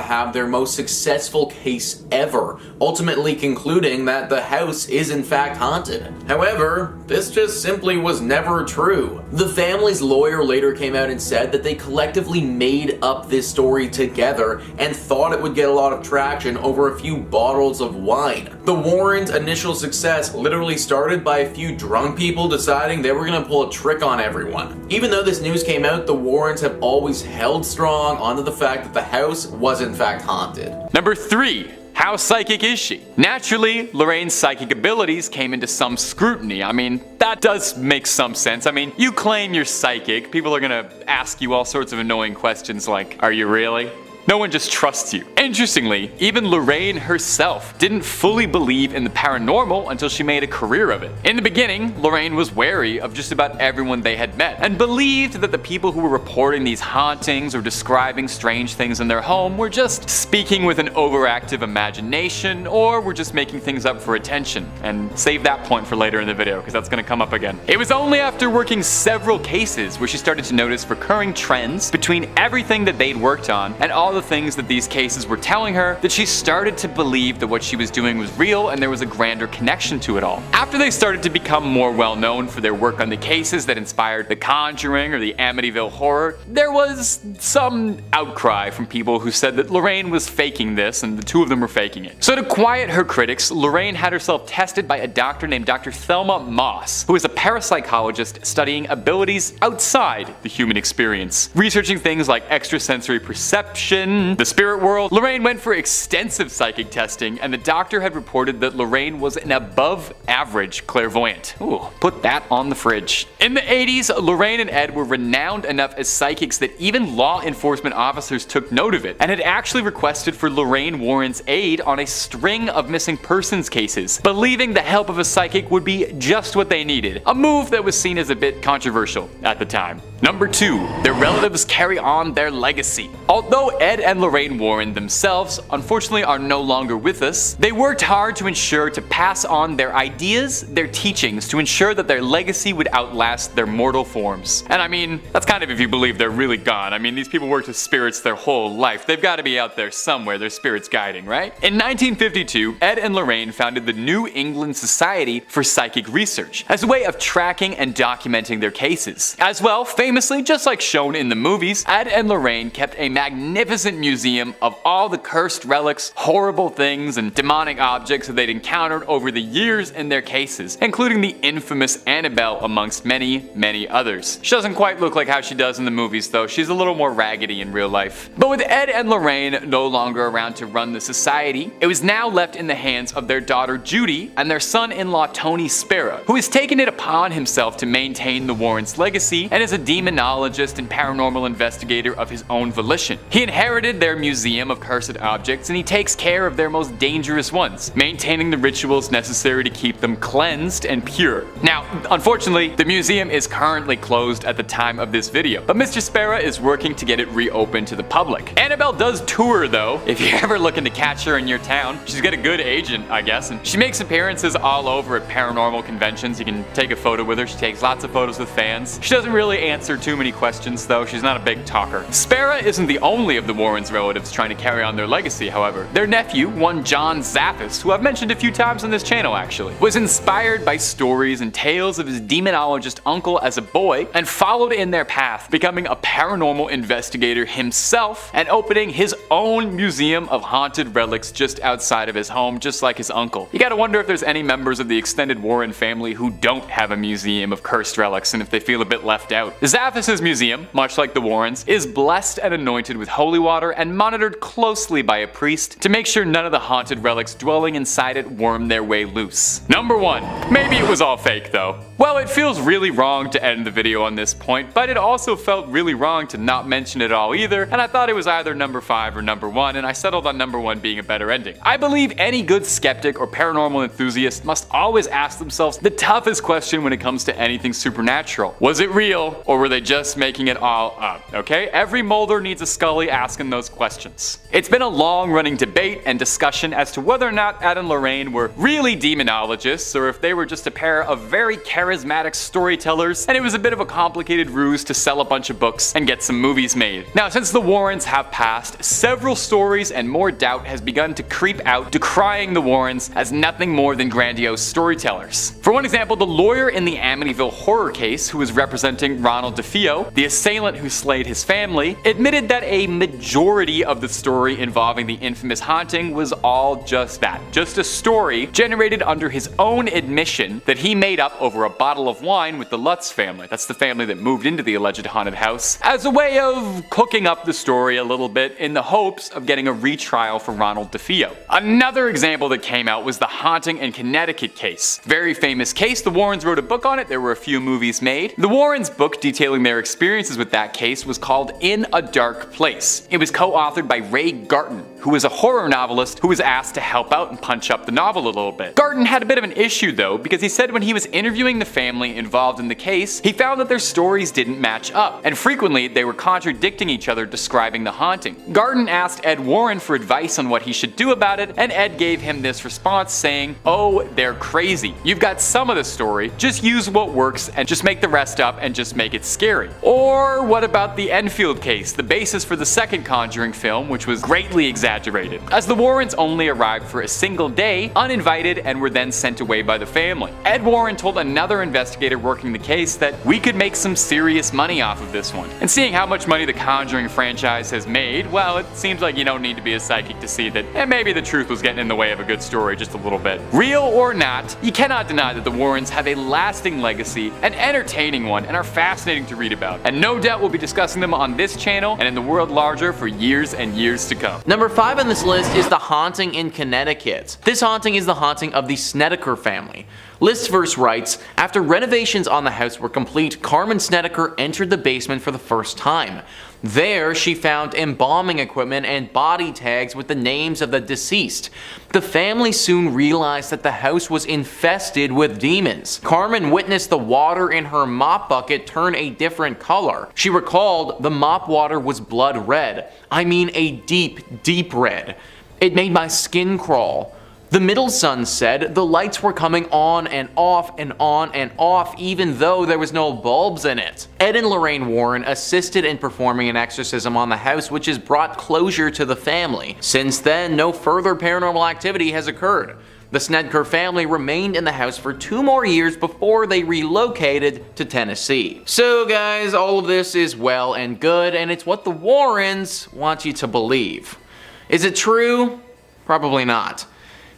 have their most successful case ever, ultimately concluding that the house is in fact haunted. However, this just simply was never true. The family's lawyer later came out and said that they collectively made up this story together and thought it would get a lot of traction over a few bottles of wine. The Warrens' initial success literally started by a few drunk people deciding they were gonna pull a trick on everyone. Even though this news came out, the Warrens have always held strong onto the fact that the house was in fact haunted. Number 3. How psychic is she? Naturally, Lorraine's psychic abilities came into some scrutiny. I mean, that does make some sense. I mean, you claim you're psychic, people are gonna ask you all sorts of annoying questions like, are you really? No one just trusts you. Interestingly, even Lorraine herself didn't fully believe in the paranormal until she made a career of it. In the beginning, Lorraine was wary of just about everyone they had met and believed that the people who were reporting these hauntings or describing strange things in their home were just speaking with an overactive imagination or were just making things up for attention. And save that point for later in the video because that's going to come up again. It was only after working several cases where she started to notice recurring trends between everything that they'd worked on and all the things that these cases were telling her that she started to believe that what she was doing was real and there was a grander connection to it all. After they started to become more well known for their work on the cases that inspired The Conjuring or the Amityville Horror, there was some outcry from people who said that Lorraine was faking this and the two of them were faking it. So to quiet her critics, Lorraine had herself tested by a doctor named Dr. Thelma Moss, who is a parapsychologist studying abilities outside the human experience, researching things like extrasensory perception, the spirit world. Lorraine went for extensive psychic testing, and the doctor had reported that Lorraine was an above average clairvoyant. Ooh, put that on the fridge. In the 80s, Lorraine and Ed were renowned enough as psychics that even law enforcement officers took note of it, and had actually requested for Lorraine Warren's aid on a string of missing persons cases, believing the help of a psychic would be just what they needed, a move that was seen as a bit controversial at the time. Number 2. Their relatives carry on their legacy. Although Ed and Lorraine Warren themselves unfortunately are no longer with us, they worked hard to ensure to pass on their ideas, their teachings, to ensure that their legacy would outlast their mortal forms. And I mean, that's kind of if you believe they're really gone. I mean, these people worked with spirits their whole life. They've got to be out there somewhere, their spirits guiding, right? In 1952, Ed and Lorraine founded the New England Society for Psychic Research as a way of tracking and documenting their cases. As well, famously, just like shown in the movies, Ed and Lorraine kept a magnificent museum of all the cursed relics, horrible things, and demonic objects that they'd encountered over the years in their cases, including the infamous Annabelle amongst many, many others. She doesn't quite look like how she does in the movies though, she's a little more raggedy in real life. But with Ed and Lorraine no longer around to run the society, it was now left in the hands of their daughter Judy and their son-in-law Tony Spera, who has taken it upon himself to maintain the Warrens' legacy and is a demonologist and paranormal investigator of his own volition. He inherited their museum of cursed objects and he takes care of their most dangerous ones, maintaining the rituals necessary to keep them cleansed and pure. Now, unfortunately, the museum is currently closed at the time of this video, but Mr. Spera is working to get it reopened to the public. Annabelle does tour though, if you're ever looking to catch her in your town. She's got a good agent, I guess, and she makes appearances all over at paranormal conventions. You can take a photo with her, she takes lots of photos with fans. She doesn't really answer too many questions though, she's not a big talker. Spera isn't the only of the Warrens' relatives trying to carry on their legacy, however. Their nephew, one John Zappis, who I've mentioned a few times on this channel actually, was inspired by stories and tales of his demonologist uncle as a boy and followed in their path, becoming a paranormal investigator himself and opening his own museum of haunted relics just outside of his home, just like his uncle. You gotta wonder if there's any members of the extended Warren family who don't have a museum of cursed relics and if they feel a bit left out. Zathis' museum, much like the Warrens, is blessed and anointed with holy water and monitored closely by a priest to make sure none of the haunted relics dwelling inside it worm their way loose. Number 1. Maybe it was all fake though. Well, it feels really wrong to end the video on this point, but it also felt really wrong to not mention it all either, and I thought it was either number 5 or number 1, and I settled on number 1 being a better ending. I believe any good skeptic or paranormal enthusiast must always ask themselves the toughest question when it comes to anything supernatural. Was it real, or were they just making it all up? Okay? Every Mulder needs a Scully asking those questions. It's been a long-running debate and discussion as to whether or not Ed and Lorraine were really demonologists, or if they were just a pair of very charismatic storytellers, and it was a bit of a complicated ruse to sell a bunch of books and get some movies made. Now, since the Warrens have passed, several stories and more doubt has begun to creep out, decrying the Warrens as nothing more than grandiose storytellers. For one example, the lawyer in the Amityville horror case, who was representing Ronald DeFeo, the assailant who slayed his family, admitted that a majority of the story involving the infamous haunting was all just that. Just a story generated under his own admission that he made up over a bottle of wine with the Lutz family. That's the family that moved into the alleged haunted house, as a way of cooking up the story a little bit in the hopes of getting a retrial for Ronald DeFeo. Another example that came out was the haunting in Connecticut case. Very famous case. The Warrens wrote a book on it. There were a few movies made. The Warrens' book detailing their experiences with that case was called In a Dark Place. It was co-authored by Ray Garton, who was a horror novelist who was asked to help out and punch up the novel a little bit. Garton had a bit of an issue though, because he said when he was interviewing the family involved in the case, he found that their stories didn't match up, and frequently they were contradicting each other describing the haunting. Garton asked Ed Warren for advice on what he should do about it, and Ed gave him this response saying, "Oh, they're crazy. You've got some of the story, just use what works and just make the rest up and just make it scary." Or what about the Enfield case, the basis for the second Conjuring film, which was greatly exaggerated, as the Warrens only arrived for a single day, uninvited, and were then sent away by the family. Ed Warren told another investigator working the case that we could make some serious money off of this one. And seeing how much money the Conjuring franchise has made, well, it seems like you don't need to be a psychic to see that maybe the truth was getting in the way of a good story just a little bit. Real or not, you cannot deny that the Warrens have a lasting legacy, an entertaining one, and are fascinating to read about. And no doubt we'll be discussing them on this channel and in the world larger for years and years to come. Number 5 on this list is the haunting in Connecticut. This haunting is the haunting of the Snedeker family. Listverse writes, after renovations on the house were complete, Carmen Snedeker entered the basement for the first time. There, she found embalming equipment and body tags with the names of the deceased. The family soon realized that the house was infested with demons. Carmen witnessed the water in her mop bucket turn a different color. She recalled the mop water was blood red. I mean a deep, deep red. It made my skin crawl. The middle son said the lights were coming on and off and on and off even though there was no bulbs in it. Ed and Lorraine Warren assisted in performing an exorcism on the house, which has brought closure to the family. Since then, no further paranormal activity has occurred. The Snedeker family remained in the house for 2 more years before they relocated to Tennessee. So guys, all of this is well and good, and it's what the Warrens want you to believe. Is it true? Probably not.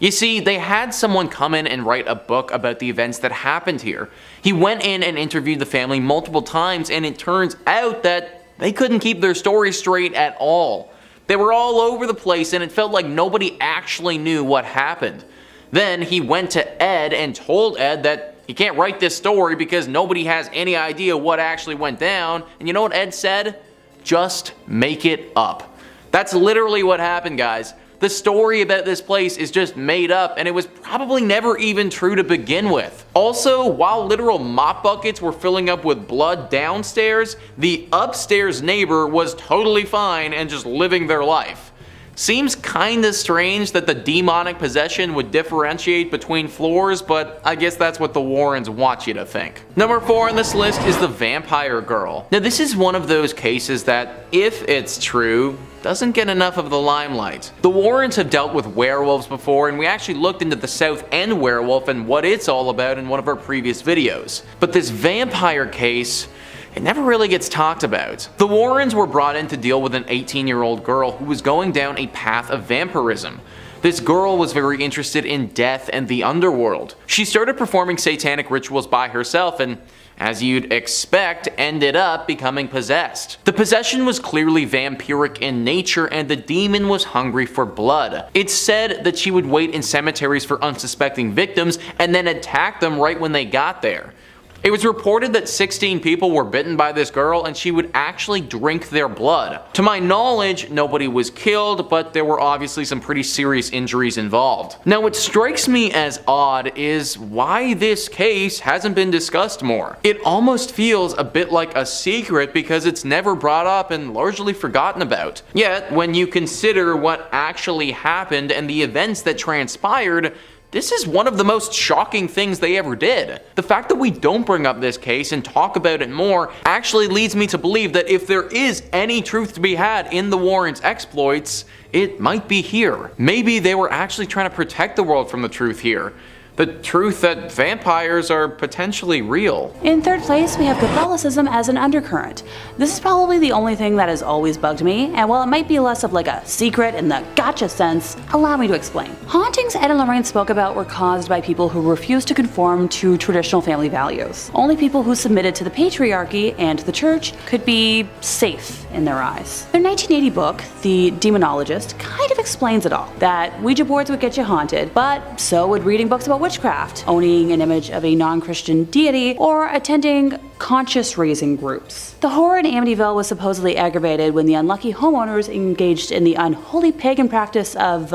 You see, they had someone come in and write a book about the events that happened here. He went in and interviewed the family multiple times, and it turns out that they couldn't keep their story straight at all. They were all over the place, and it felt like nobody actually knew what happened. Then he went to Ed and told Ed that he can't write this story because nobody has any idea what actually went down, and you know what Ed said? Just make it up. That's literally what happened, guys. The story about this place is just made up, and it was probably never even true to begin with. Also, while literal mop buckets were filling up with blood downstairs, the upstairs neighbor was totally fine and just living their life. Seems kinda strange that the demonic possession would differentiate between floors, but I guess that's what the Warrens want you to think. Number 4 on this list is the Vampire Girl. Now this is one of those cases that, if it's true, doesn't get enough of the limelight. The Warrens have dealt with werewolves before, and we actually looked into the South End werewolf and what it's all about in one of our previous videos. But this vampire case, it never really gets talked about. The Warrens were brought in to deal with an 18-year-old girl who was going down a path of vampirism. This girl was very interested in death and the underworld. She started performing satanic rituals by herself and, as you'd expect, ended up becoming possessed. The possession was clearly vampiric in nature and the demon was hungry for blood. It's said that she would wait in cemeteries for unsuspecting victims and then attack them right when they got there. It was reported that 16 people were bitten by this girl and she would actually drink their blood. To my knowledge, nobody was killed, but there were obviously some pretty serious injuries involved. Now what strikes me as odd is why this case hasn't been discussed more. It almost feels a bit like a secret because it's never brought up and largely forgotten about. Yet, when you consider what actually happened and the events that transpired, this is one of the most shocking things they ever did. The fact that we don't bring up this case and talk about it more actually leads me to believe that if there is any truth to be had in the Warrens' exploits, it might be here. Maybe they were actually trying to protect the world from the truth here. The truth that vampires are potentially real. In third place, we have Catholicism as an undercurrent. This is probably the only thing that has always bugged me, and while it might be less of like a secret in the gotcha sense, allow me to explain. Hauntings Ed and Lorraine spoke about were caused by people who refused to conform to traditional family values. Only people who submitted to the patriarchy and the church could be safe in their eyes. Their 1980 book, The Demonologist, kind of explains it all. That Ouija boards would get you haunted, but so would reading books about witchcraft, owning an image of a non-Christian deity, or attending conscious-raising groups. The horror in Amityville was supposedly aggravated when the unlucky homeowners engaged in the unholy pagan practice of,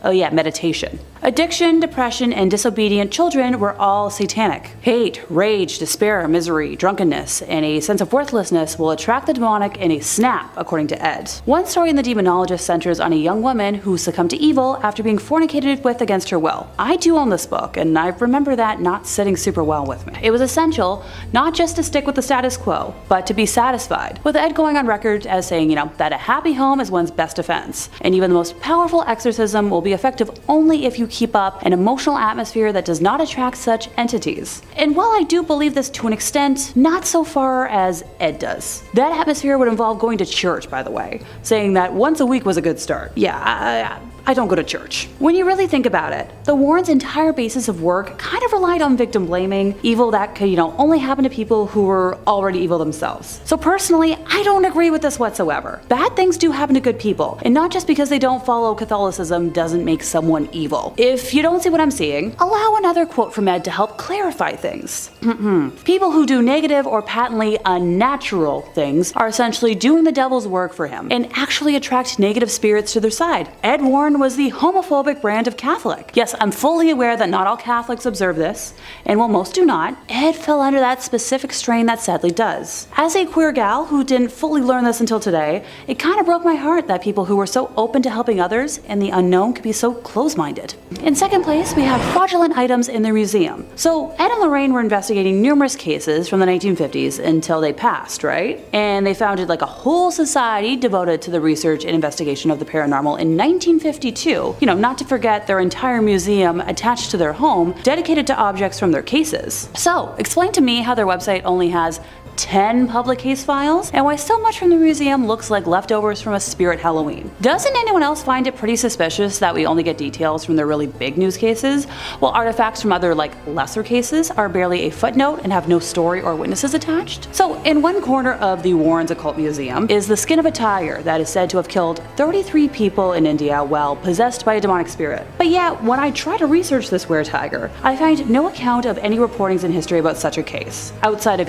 meditation. Addiction, depression, and disobedient children were all satanic. Hate, rage, despair, misery, drunkenness, and a sense of worthlessness will attract the demonic in a snap, according to Ed. One story in The Demonologist centers on a young woman who succumbed to evil after being fornicated with against her will. I do own this book, and I remember that not sitting super well with me. It was essential not just to stick with the status quo, but to be satisfied, with Ed going on record as saying, that a happy home is one's best defense, and even the most powerful exorcism will be effective only if you keep up an emotional atmosphere that does not attract such entities. And while I do believe this to an extent, not so far as Ed does. That atmosphere would involve going to church, by the way, saying that once a week was a good start. Yeah, I don't go to church. When you really think about it, the Warrens' entire basis of work kind of relied on victim blaming, evil that could, only happen to people who were already evil themselves. So personally, I don't agree with this whatsoever. Bad things do happen to good people, and not just because they don't follow Catholicism doesn't make someone evil. If you don't see what I'm seeing, allow another quote from Ed to help clarify things. People who do negative or patently unnatural things are essentially doing the devil's work for him and actually attract negative spirits to their side. Ed Warren was the homophobic brand of Catholic. Yes, I'm fully aware that not all Catholics observe this, and while most do not, Ed fell under that specific strain that sadly does. As a queer gal who didn't fully learn this until today, it kind of broke my heart that people who were so open to helping others and the unknown could be so close-minded. In second place, we have fraudulent items in the museum. So Ed and Lorraine were investigating numerous cases from the 1950s until they passed, right? And they founded like a whole society devoted to the research and investigation of the paranormal in 1952. Not to forget their entire museum attached to their home dedicated to objects from their cases. So, explain to me how their website only has 10 public case files, and why so much from the museum looks like leftovers from a spirit Halloween. Doesn't anyone else find it pretty suspicious that we only get details from the really big news cases, while artifacts from other lesser cases are barely a footnote and have no story or witnesses attached? So in one corner of the Warrens Occult Museum is the skin of a tiger that is said to have killed 33 people in India while possessed by a demonic spirit. But yet, when I try to research this were-tiger, I find no account of any reportings in history about such a case, outside of,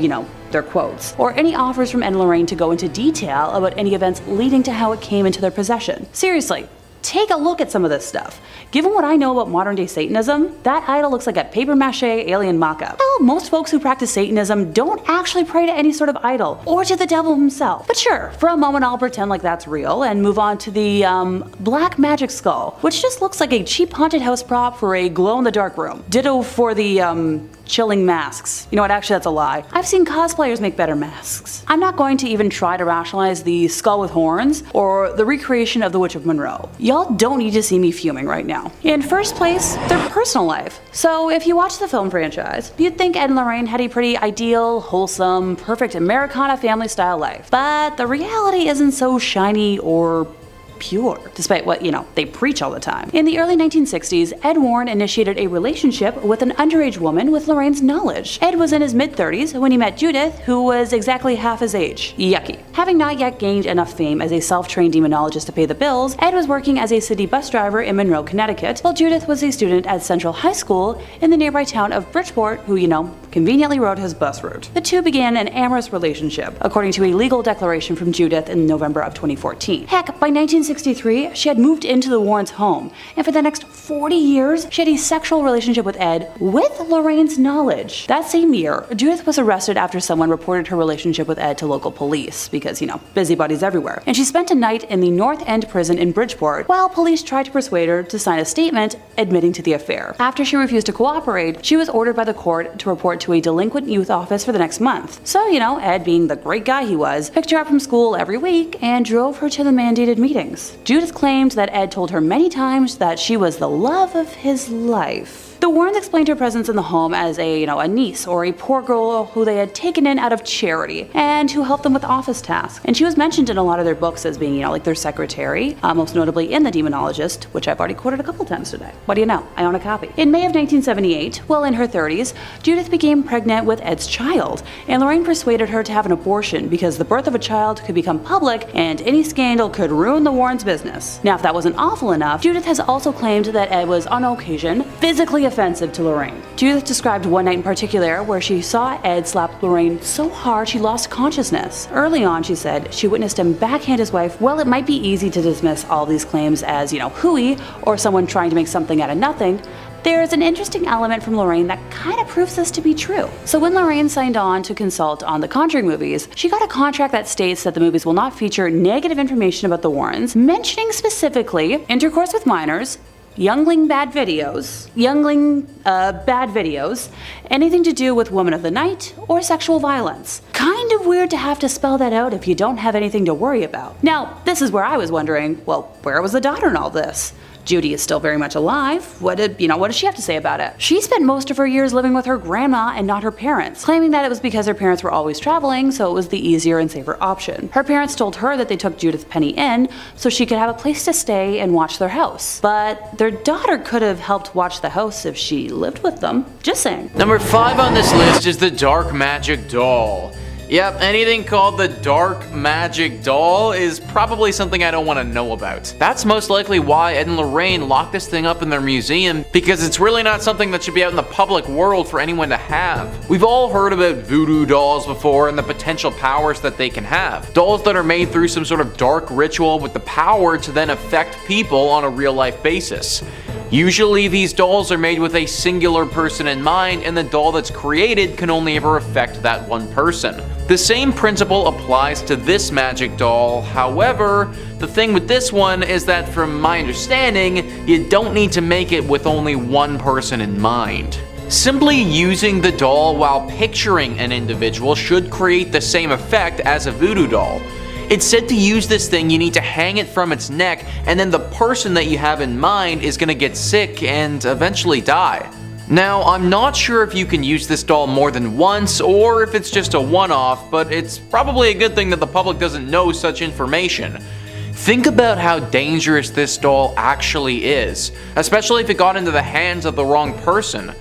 their quotes, or any offers from Ed and Lorraine to go into detail about any events leading to how it came into their possession. Seriously, take a look at some of this stuff. Given what I know about modern day Satanism, that idol looks like a papier-mâché alien mock-up. Well, most folks who practice Satanism don't actually pray to any sort of idol, or to the devil himself. But sure, for a moment I'll pretend like that's real and move on to the, black magic skull, which just looks like a cheap haunted house prop for a glow-in-the-dark room. Ditto for the, chilling masks. You know what, actually that's a lie. I've seen cosplayers make better masks. I'm not going to even try to rationalize the skull with horns or the recreation of the Witch of Monroe. Y'all don't need to see me fuming right now. In first place, their personal life. So if you watch the film franchise, you'd think Ed and Lorraine had a pretty ideal, wholesome, perfect Americana family style life. But the reality isn't so shiny or pure, despite what, they preach all the time. In the early 1960s, Ed Warren initiated a relationship with an underage woman with Lorraine's knowledge. Ed was in his mid-30s when he met Judith, who was exactly half his age. Yucky. Having not yet gained enough fame as a self-trained demonologist to pay the bills, Ed was working as a city bus driver in Monroe, Connecticut, while Judith was a student at Central High School in the nearby town of Bridgeport, who, conveniently rode his bus route. The two began an amorous relationship, according to a legal declaration from Judith in November of 2014. Heck, by 1963, she had moved into the Warrens' home, and for the next 40 years, she had a sexual relationship with Ed with Lorraine's knowledge. That same year, Judith was arrested after someone reported her relationship with Ed to local police, because, busybodies everywhere. And she spent a night in the North End prison in Bridgeport, while police tried to persuade her to sign a statement admitting to the affair. After she refused to cooperate, she was ordered by the court to report to a delinquent youth office for the next month. So, Ed, being the great guy he was, picked her up from school every week and drove her to the mandated meetings. Judith claimed that Ed told her many times that she was the love of his life. The Warrens explained her presence in the home as a niece or a poor girl who they had taken in out of charity and who helped them with office tasks. And she was mentioned in a lot of their books as being, like their secretary, most notably in The Demonologist, which I've already quoted a couple times today. What do you know? I own a copy. In May of 1978, while in her 30s, Judith became pregnant with Ed's child, and Lorraine persuaded her to have an abortion because the birth of a child could become public and any scandal could ruin the Warrens' business. Now, if that wasn't awful enough, Judith has also claimed that Ed was, on occasion, physically offensive to Lorraine. Judith described one night in particular where she saw Ed slap Lorraine so hard she lost consciousness. Early on, she said, she witnessed him backhand his wife. While it might be easy to dismiss all these claims as, hooey, or someone trying to make something out of nothing, there's an interesting element from Lorraine that kind of proves this to be true. So when Lorraine signed on to consult on the Conjuring movies, she got a contract that states that the movies will not feature negative information about the Warrens, mentioning specifically intercourse with minors, youngling bad videos, anything to do with woman of the night, or sexual violence. Kind of weird to have to spell that out if you don't have anything to worry about. Now, this is where I was wondering, well, where was the daughter in all this? Judy is still very much alive. What does she have to say about it? She spent most of her years living with her grandma and not her parents, claiming that it was because her parents were always traveling, so it was the easier and safer option. Her parents told her that they took Judith Penny in so she could have a place to stay and watch their house. But their daughter could have helped watch the house if she lived with them. Just saying. Number 5 on this list is the Dark Magic Doll. Yep, anything called the Dark Magic Doll is probably something I don't want to know about. That's most likely why Ed and Lorraine locked this thing up in their museum, because it's really not something that should be out in the public world for anyone to have. We've all heard about voodoo dolls before and the potential powers that they can have. Dolls that are made through some sort of dark ritual with the power to then affect people on a real life basis. Usually these dolls are made with a singular person in mind, and the doll that's created can only ever affect that one person. The same principle applies to this magic doll. However, the thing with this one is that from my understanding, you don't need to make it with only one person in mind. Simply using the doll while picturing an individual should create the same effect as a voodoo doll. It's said to use this thing, you need to hang it from its neck, and then the person that you have in mind is gonna get sick and eventually die. Now, I'm not sure if you can use this doll more than once, or if it's just a one-off, but it's probably a good thing that the public doesn't know such information. Think about how dangerous this doll actually is, especially if it got into the hands of the wrong person.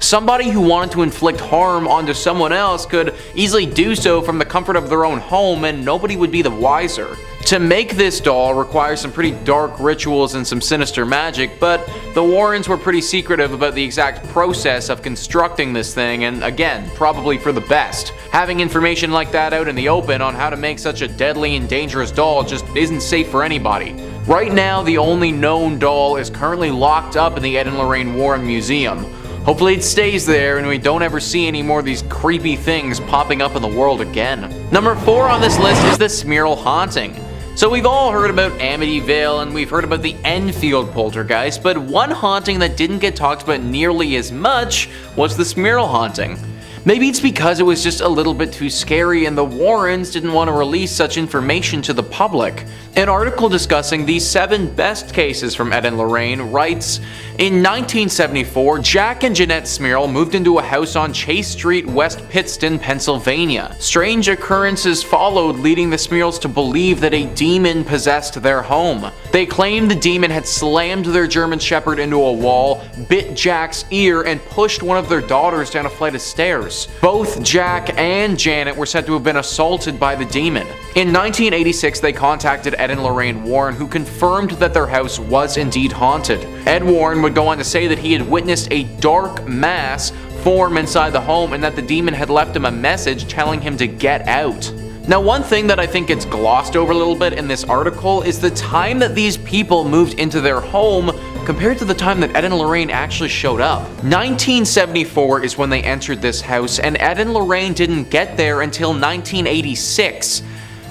Somebody who wanted to inflict harm onto someone else could easily do so from the comfort of their own home, and nobody would be the wiser. To make this doll requires some pretty dark rituals and some sinister magic, but the Warrens were pretty secretive about the exact process of constructing this thing, and again, probably for the best. Having information like that out in the open on how to make such a deadly and dangerous doll just isn't safe for anybody. Right now, the only known doll is currently locked up in the Ed and Lorraine Warren Museum. Hopefully it stays there and we don't ever see any more of these creepy things popping up in the world again. Number 4 on this list is the Smyrtle Haunting. So we've all heard about Amityville and we've heard about the Enfield poltergeist, but one haunting that didn't get talked about nearly as much was the Smyrtle Haunting. Maybe it's because it was just a little bit too scary and the Warrens didn't want to release such information to the public. An article discussing the 7 best cases from Ed and Lorraine writes, in 1974, Jack and Jeanette Smearl moved into a house on Chase Street, West Pittston, Pennsylvania. Strange occurrences followed, leading the Smearls to believe that a demon possessed their home. They claimed the demon had slammed their German Shepherd into a wall, bit Jack's ear, and pushed one of their daughters down a flight of stairs. Both Jack and Janet were said to have been assaulted by the demon. In 1986, they contacted Ed and Lorraine Warren, who confirmed that their house was indeed haunted. Ed Warren would go on to say that he had witnessed a dark mass form inside the home and that the demon had left him a message telling him to get out. Now, one thing that I think gets glossed over a little bit in this article is the time that these people moved into their home compared to the time that Ed and Lorraine actually showed up. 1974 is when they entered this house, and Ed and Lorraine didn't get there until 1986.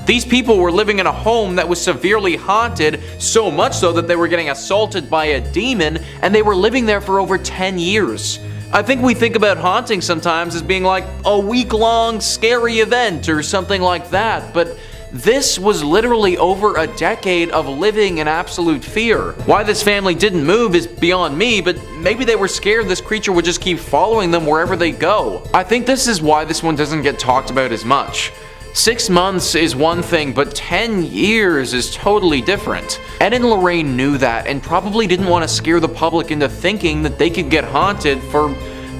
These people were living in a home that was severely haunted, so much so that they were getting assaulted by a demon, and they were living there for over 10 years. I think we think about haunting sometimes as being like a week-long scary event or something like that, but this was literally over a decade of living in absolute fear. Why this family didn't move is beyond me, but maybe they were scared this creature would just keep following them wherever they go. I think this is why this one doesn't get talked about as much. 6 months is one thing, but 10 years is totally different. Ed and Lorraine knew that and probably didn't want to scare the public into thinking that they could get haunted for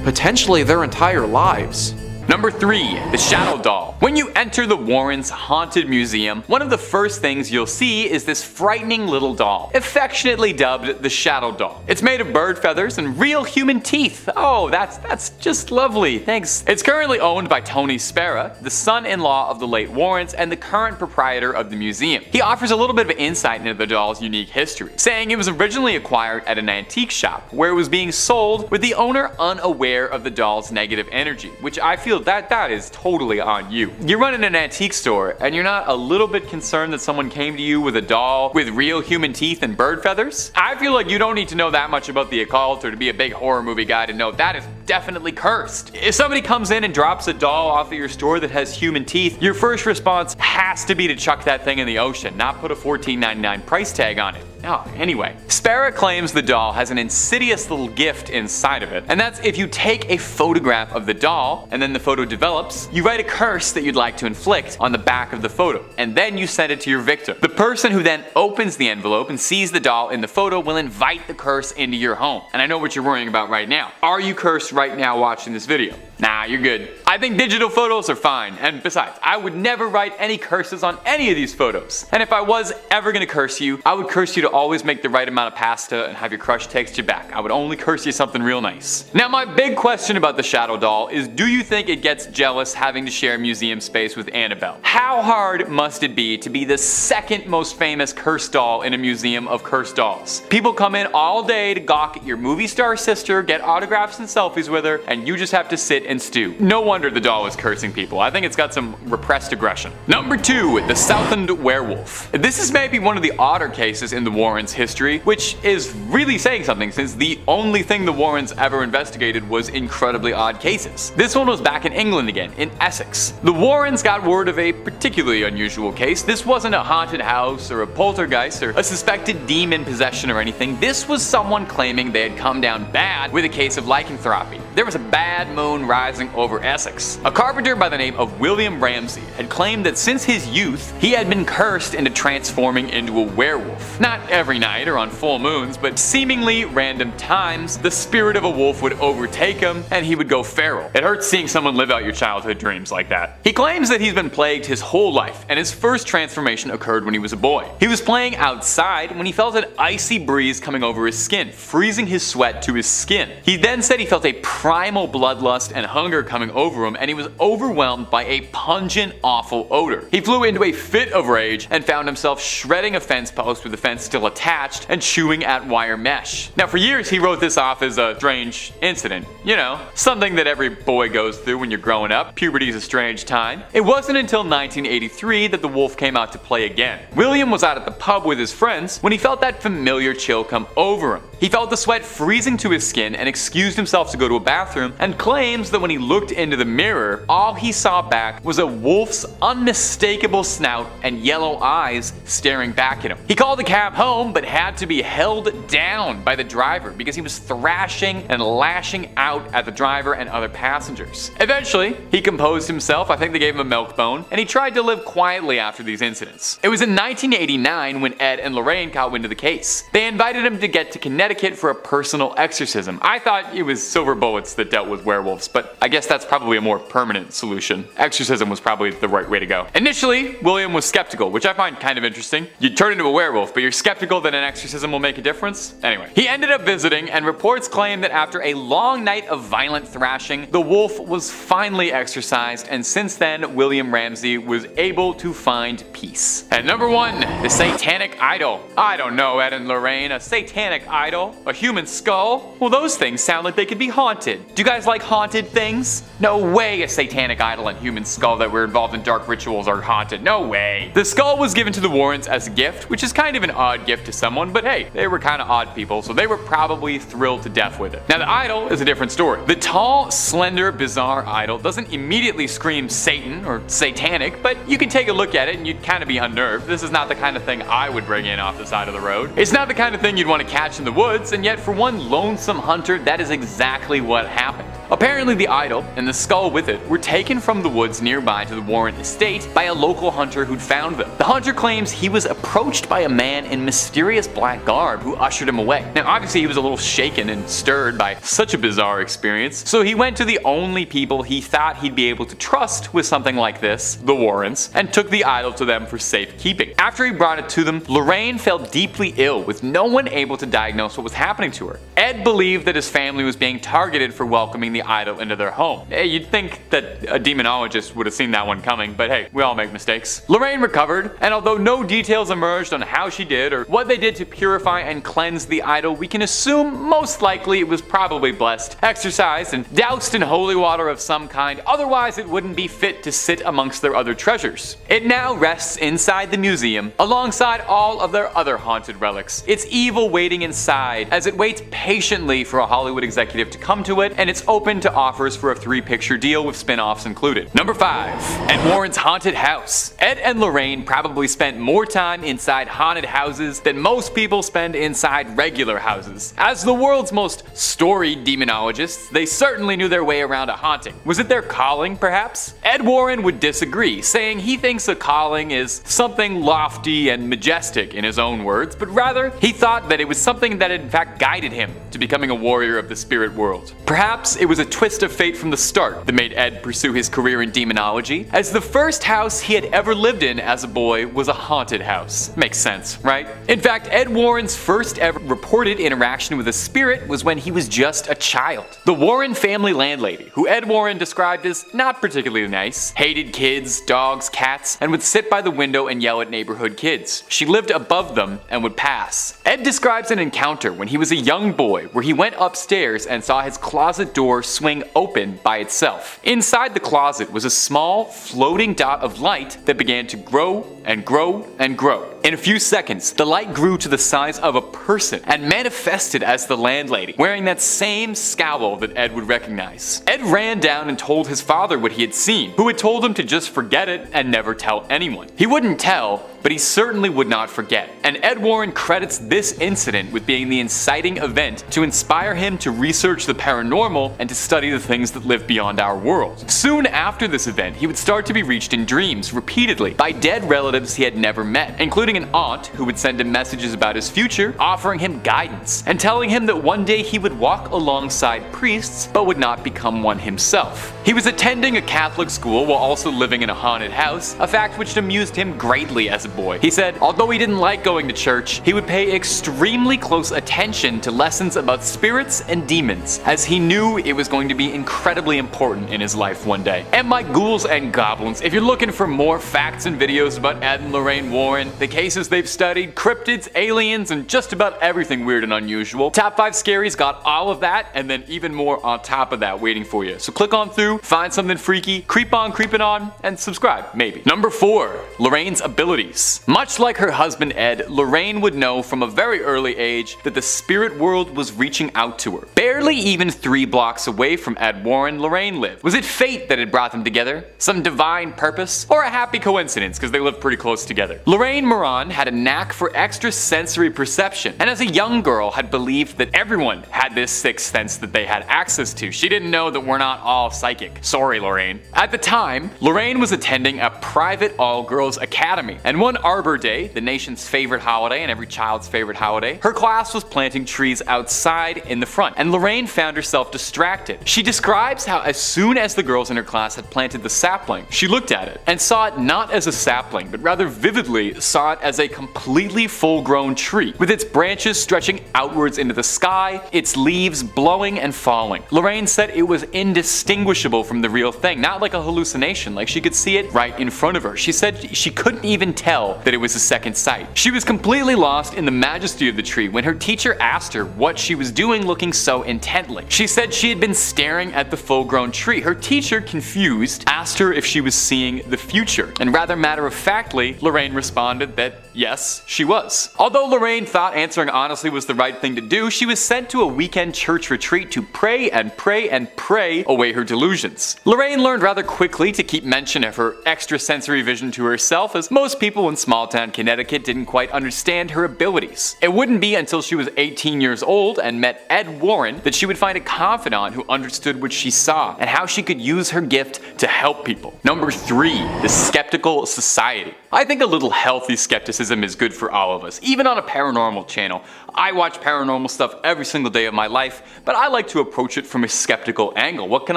potentially their entire lives. Number 3. The Shadow Doll. When you enter the Warrens' Haunted Museum, one of the first things you'll see is this frightening little doll, affectionately dubbed the Shadow Doll. It's made of bird feathers and real human teeth. Oh, that's just lovely, thanks. It's currently owned by Tony Spera, the son-in-law of the late Warrens and the current proprietor of the museum. He offers a little bit of insight into the doll's unique history, saying it was originally acquired at an antique shop where it was being sold with the owner unaware of the doll's negative energy, which I feel that is totally on you. You're running an antique store and you're not a little bit concerned that someone came to you with a doll with real human teeth and bird feathers? I feel like you don't need to know that much about the occult or to be a big horror movie guy to know that is definitely cursed. If somebody comes in and drops a doll off at your store that has human teeth, your first response has to be to chuck that thing in the ocean, not put a $14.99 price tag on it. Oh, anyway, Spera claims the doll has an insidious little gift inside of it, and that's if you take a photograph of the doll and then the photo develops, you write a curse that you'd like to inflict on the back of the photo, and then you send it to your victim. The person who then opens the envelope and sees the doll in the photo will invite the curse into your home. And I know what you're worrying about right now. Are you cursed right now watching this video? Nah, you're good. I think digital photos are fine, and besides, I would never write any curses on any of these photos. And if I was ever gonna curse you, I would curse you to always make the right amount of pasta and have your crush text you back. I would only curse you something real nice. Now, my big question about the Shadow Doll is, do you think it gets jealous having to share museum space with Annabelle? How hard must it be to be the second most famous cursed doll in a museum of cursed dolls? People come in all day to gawk at your movie star sister, get autographs and selfies with her, and you just have to sit and stew. No wonder the doll is cursing people. I think it's got some repressed aggression. Number 2, the Southend Werewolf. This is maybe one of the odder cases in the Warrens' history, which is really saying something since the only thing the Warrens ever investigated was incredibly odd cases. This one was back in England again, in Essex. The Warrens got word of a particularly unusual case. This wasn't a haunted house or a poltergeist or a suspected demon possession or anything. This was someone claiming they had come down bad with a case of lycanthropy. There was a bad moon rising over Essex. A carpenter by the name of William Ramsey had claimed that since his youth, he had been cursed into transforming into a werewolf. Not every night or on full moons, but seemingly random times, the spirit of a wolf would overtake him and he would go feral. It hurts seeing someone live out your childhood dreams like that. He claims that he's been plagued his whole life, and his first transformation occurred when he was a boy. He was playing outside when he felt an icy breeze coming over his skin, freezing his sweat to his skin. He then said he felt a primal bloodlust and hunger coming over him, and he was overwhelmed by a pungent, awful odor. He flew into a fit of rage and found himself shredding a fence post with the fence still attached and chewing at wire mesh. Now, for years he wrote this off as a strange incident. You know, something that every boy goes through when you're growing up. Puberty's a strange time. It wasn't until 1983 that the wolf came out to play again. William was out at the pub with his friends when he felt that familiar chill come over him. He He felt the sweat freezing to his skin and excused himself to go to a bathroom, and claims that when he looked into the mirror, all he saw back was a wolf's unmistakable snout and yellow eyes staring back at him. He called the cab home but had to be held down by the driver because he was thrashing and lashing out at the driver and other passengers. Eventually, he composed himself, I think they gave him a milk bone, and he tried to live quietly after these incidents. It was in 1989 when Ed and Lorraine caught wind of the case. They invited him to get to Connecticut for a personal exorcism. I thought it was silver bullets that dealt with werewolves, but I guess that's probably a more permanent solution. Exorcism was probably the right way to go. Initially, William was skeptical, which I find kind of interesting. You turn into a werewolf, but you're skeptical that an exorcism will make a difference? Anyway, he ended up visiting, and reports claim that after a long night of violent thrashing, the wolf was finally exorcised, and since then, William Ramsey was able to find peace. At number 1, the satanic idol. I don't know, Ed and Lorraine, a satanic idol? A human skull? Well, those things sound like they could be haunted. Do you guys like haunted things? No way a satanic idol and human skull that were involved in dark rituals are haunted. No way. The skull was given to the Warrens as a gift, which is kind of an odd gift to someone, but hey, they were kind of odd people, so they were probably thrilled to death with it. Now the idol is a different story. The tall, slender, bizarre idol doesn't immediately scream Satan or satanic, but you can take a look at it and you'd kind of be unnerved. This is not the kind of thing I would bring in off the side of the road. It's not the kind of thing you'd want to catch in the woods, and yet for one lonesome hunter, that is exactly what happened. Apparently the idol, and the skull with it, were taken from the woods nearby to the Warren estate by a local hunter who'd found them. The hunter claims he was approached by a man in mysterious black garb who ushered him away. Now obviously he was a little shaken and stirred by such a bizarre experience, so he went to the only people he thought he'd be able to trust with something like this, the Warrens, and took the idol to them for safekeeping. After he brought it to them, Lorraine fell deeply ill with no one able to diagnose what was happening to her. Ed believed that his family was being targeted for welcoming the idol into their home. Hey, you'd think that a demonologist would have seen that one coming, but hey, we all make mistakes. Lorraine recovered, and although no details emerged on how she did or what they did to purify and cleanse the idol, we can assume most likely it was probably blessed, exorcised, and doused in holy water of some kind, otherwise it wouldn't be fit to sit amongst their other treasures. It now rests inside the museum, alongside all of their other haunted relics. Its evil waiting inside, as it waits patiently for a Hollywood executive to come to it, and it's open to offers for a 3-picture deal with spin-offs included. Number 5. Ed Warren's haunted house. Ed and Lorraine probably spent more time inside haunted houses than most people spend inside regular houses. As the world's most storied demonologists, they certainly knew their way around a haunting. Was it their calling, perhaps? Ed Warren would disagree, saying he thinks a calling is something lofty and majestic in his own words, but rather he thought that it was something that had in fact guided him to becoming a warrior of the spirit world. Perhaps it was a twist of fate from the start that made Ed pursue his career in demonology, as the first house he had ever lived in as a boy was a haunted house. Makes sense, right? In fact, Ed Warren's first ever reported interaction with a spirit was when he was just a child. The Warren family landlady, who Ed Warren described as not particularly nice, hated kids, dogs, cats, and would sit by the window and yell at neighborhood kids. She lived above them and would pass. Ed describes an encounter when he was a young boy where he went upstairs and saw his closet door swing open by itself. Inside the closet was a small, floating dot of light that began to grow and grow and grow. In a few seconds, the light grew to the size of a person and manifested as the landlady, wearing that same scowl that Ed would recognize. Ed ran down and told his father what he had seen, who had told him to just forget it and never tell anyone. He wouldn't tell, but he certainly would not forget. And Ed Warren credits this incident with being the inciting event to inspire him to research the paranormal and to study the things that live beyond our world. Soon after this event, he would start to be reached in dreams repeatedly by dead relatives he had never met, including an aunt who would send him messages about his future, offering him guidance, and telling him that one day he would walk alongside priests but would not become one himself. He was attending a Catholic school while also living in a haunted house, a fact which amused him greatly as a boy. He said, although he didn't like going to church, he would pay extremely close attention to lessons about spirits and demons, as he knew it was was going to be incredibly important in his life one day. And my ghouls and goblins, if you're looking for more facts and videos about Ed and Lorraine Warren, the cases they've studied, cryptids, aliens, and just about everything weird and unusual, Top 5 Scaries got all of that and then even more on top of that waiting for you. So click on through, find something freaky, creep on creeping on, and subscribe, maybe. Number 4. Lorraine's abilities. Much like her husband Ed, Lorraine would know from a very early age that the spirit world was reaching out to her. Barely even 3 blocks away from Ed Warren, Lorraine lived. Was it fate that had brought them together? Some divine purpose? Or a happy coincidence because they lived pretty close together? Lorraine Moran had a knack for extrasensory perception, and as a young girl had believed that everyone had this sixth sense that they had access to. She didn't know that we're not all psychic. Sorry, Lorraine. At the time, Lorraine was attending a private all-girls academy, and one Arbor Day, the nation's favorite holiday and every child's favorite holiday, her class was planting trees outside in the front, and Lorraine found herself distracted. She describes how as soon as the girls in her class had planted the sapling, she looked at it and saw it not as a sapling, but rather vividly saw it as a completely full-grown tree, with its branches stretching outwards into the sky, its leaves blowing and falling. Lorraine said it was indistinguishable from the real thing, not like a hallucination, like she could see it right in front of her. She said she couldn't even tell that it was a second sight. She was completely lost in the majesty of the tree when her teacher asked her what she was doing looking so intently. She said she had been staring at the full-grown tree. Her teacher, confused, asked her if she was seeing the future, and rather matter-of-factly, Lorraine responded that yes, she was. Although Lorraine thought answering honestly was the right thing to do, she was sent to a weekend church retreat to pray and pray and pray away her delusions. Lorraine learned rather quickly to keep mention of her extrasensory vision to herself, as most people in small-town Connecticut didn't quite understand her abilities. It wouldn't be until she was 18 years old and met Ed Warren that she would find a confidant who understood what she saw and how she could use her gift to help people. Number 3. The Skeptical Society. I think a little healthy skepticism is good for all of us, even on a paranormal channel. I watch paranormal stuff every single day of my life, but I like to approach it from a skeptical angle. What can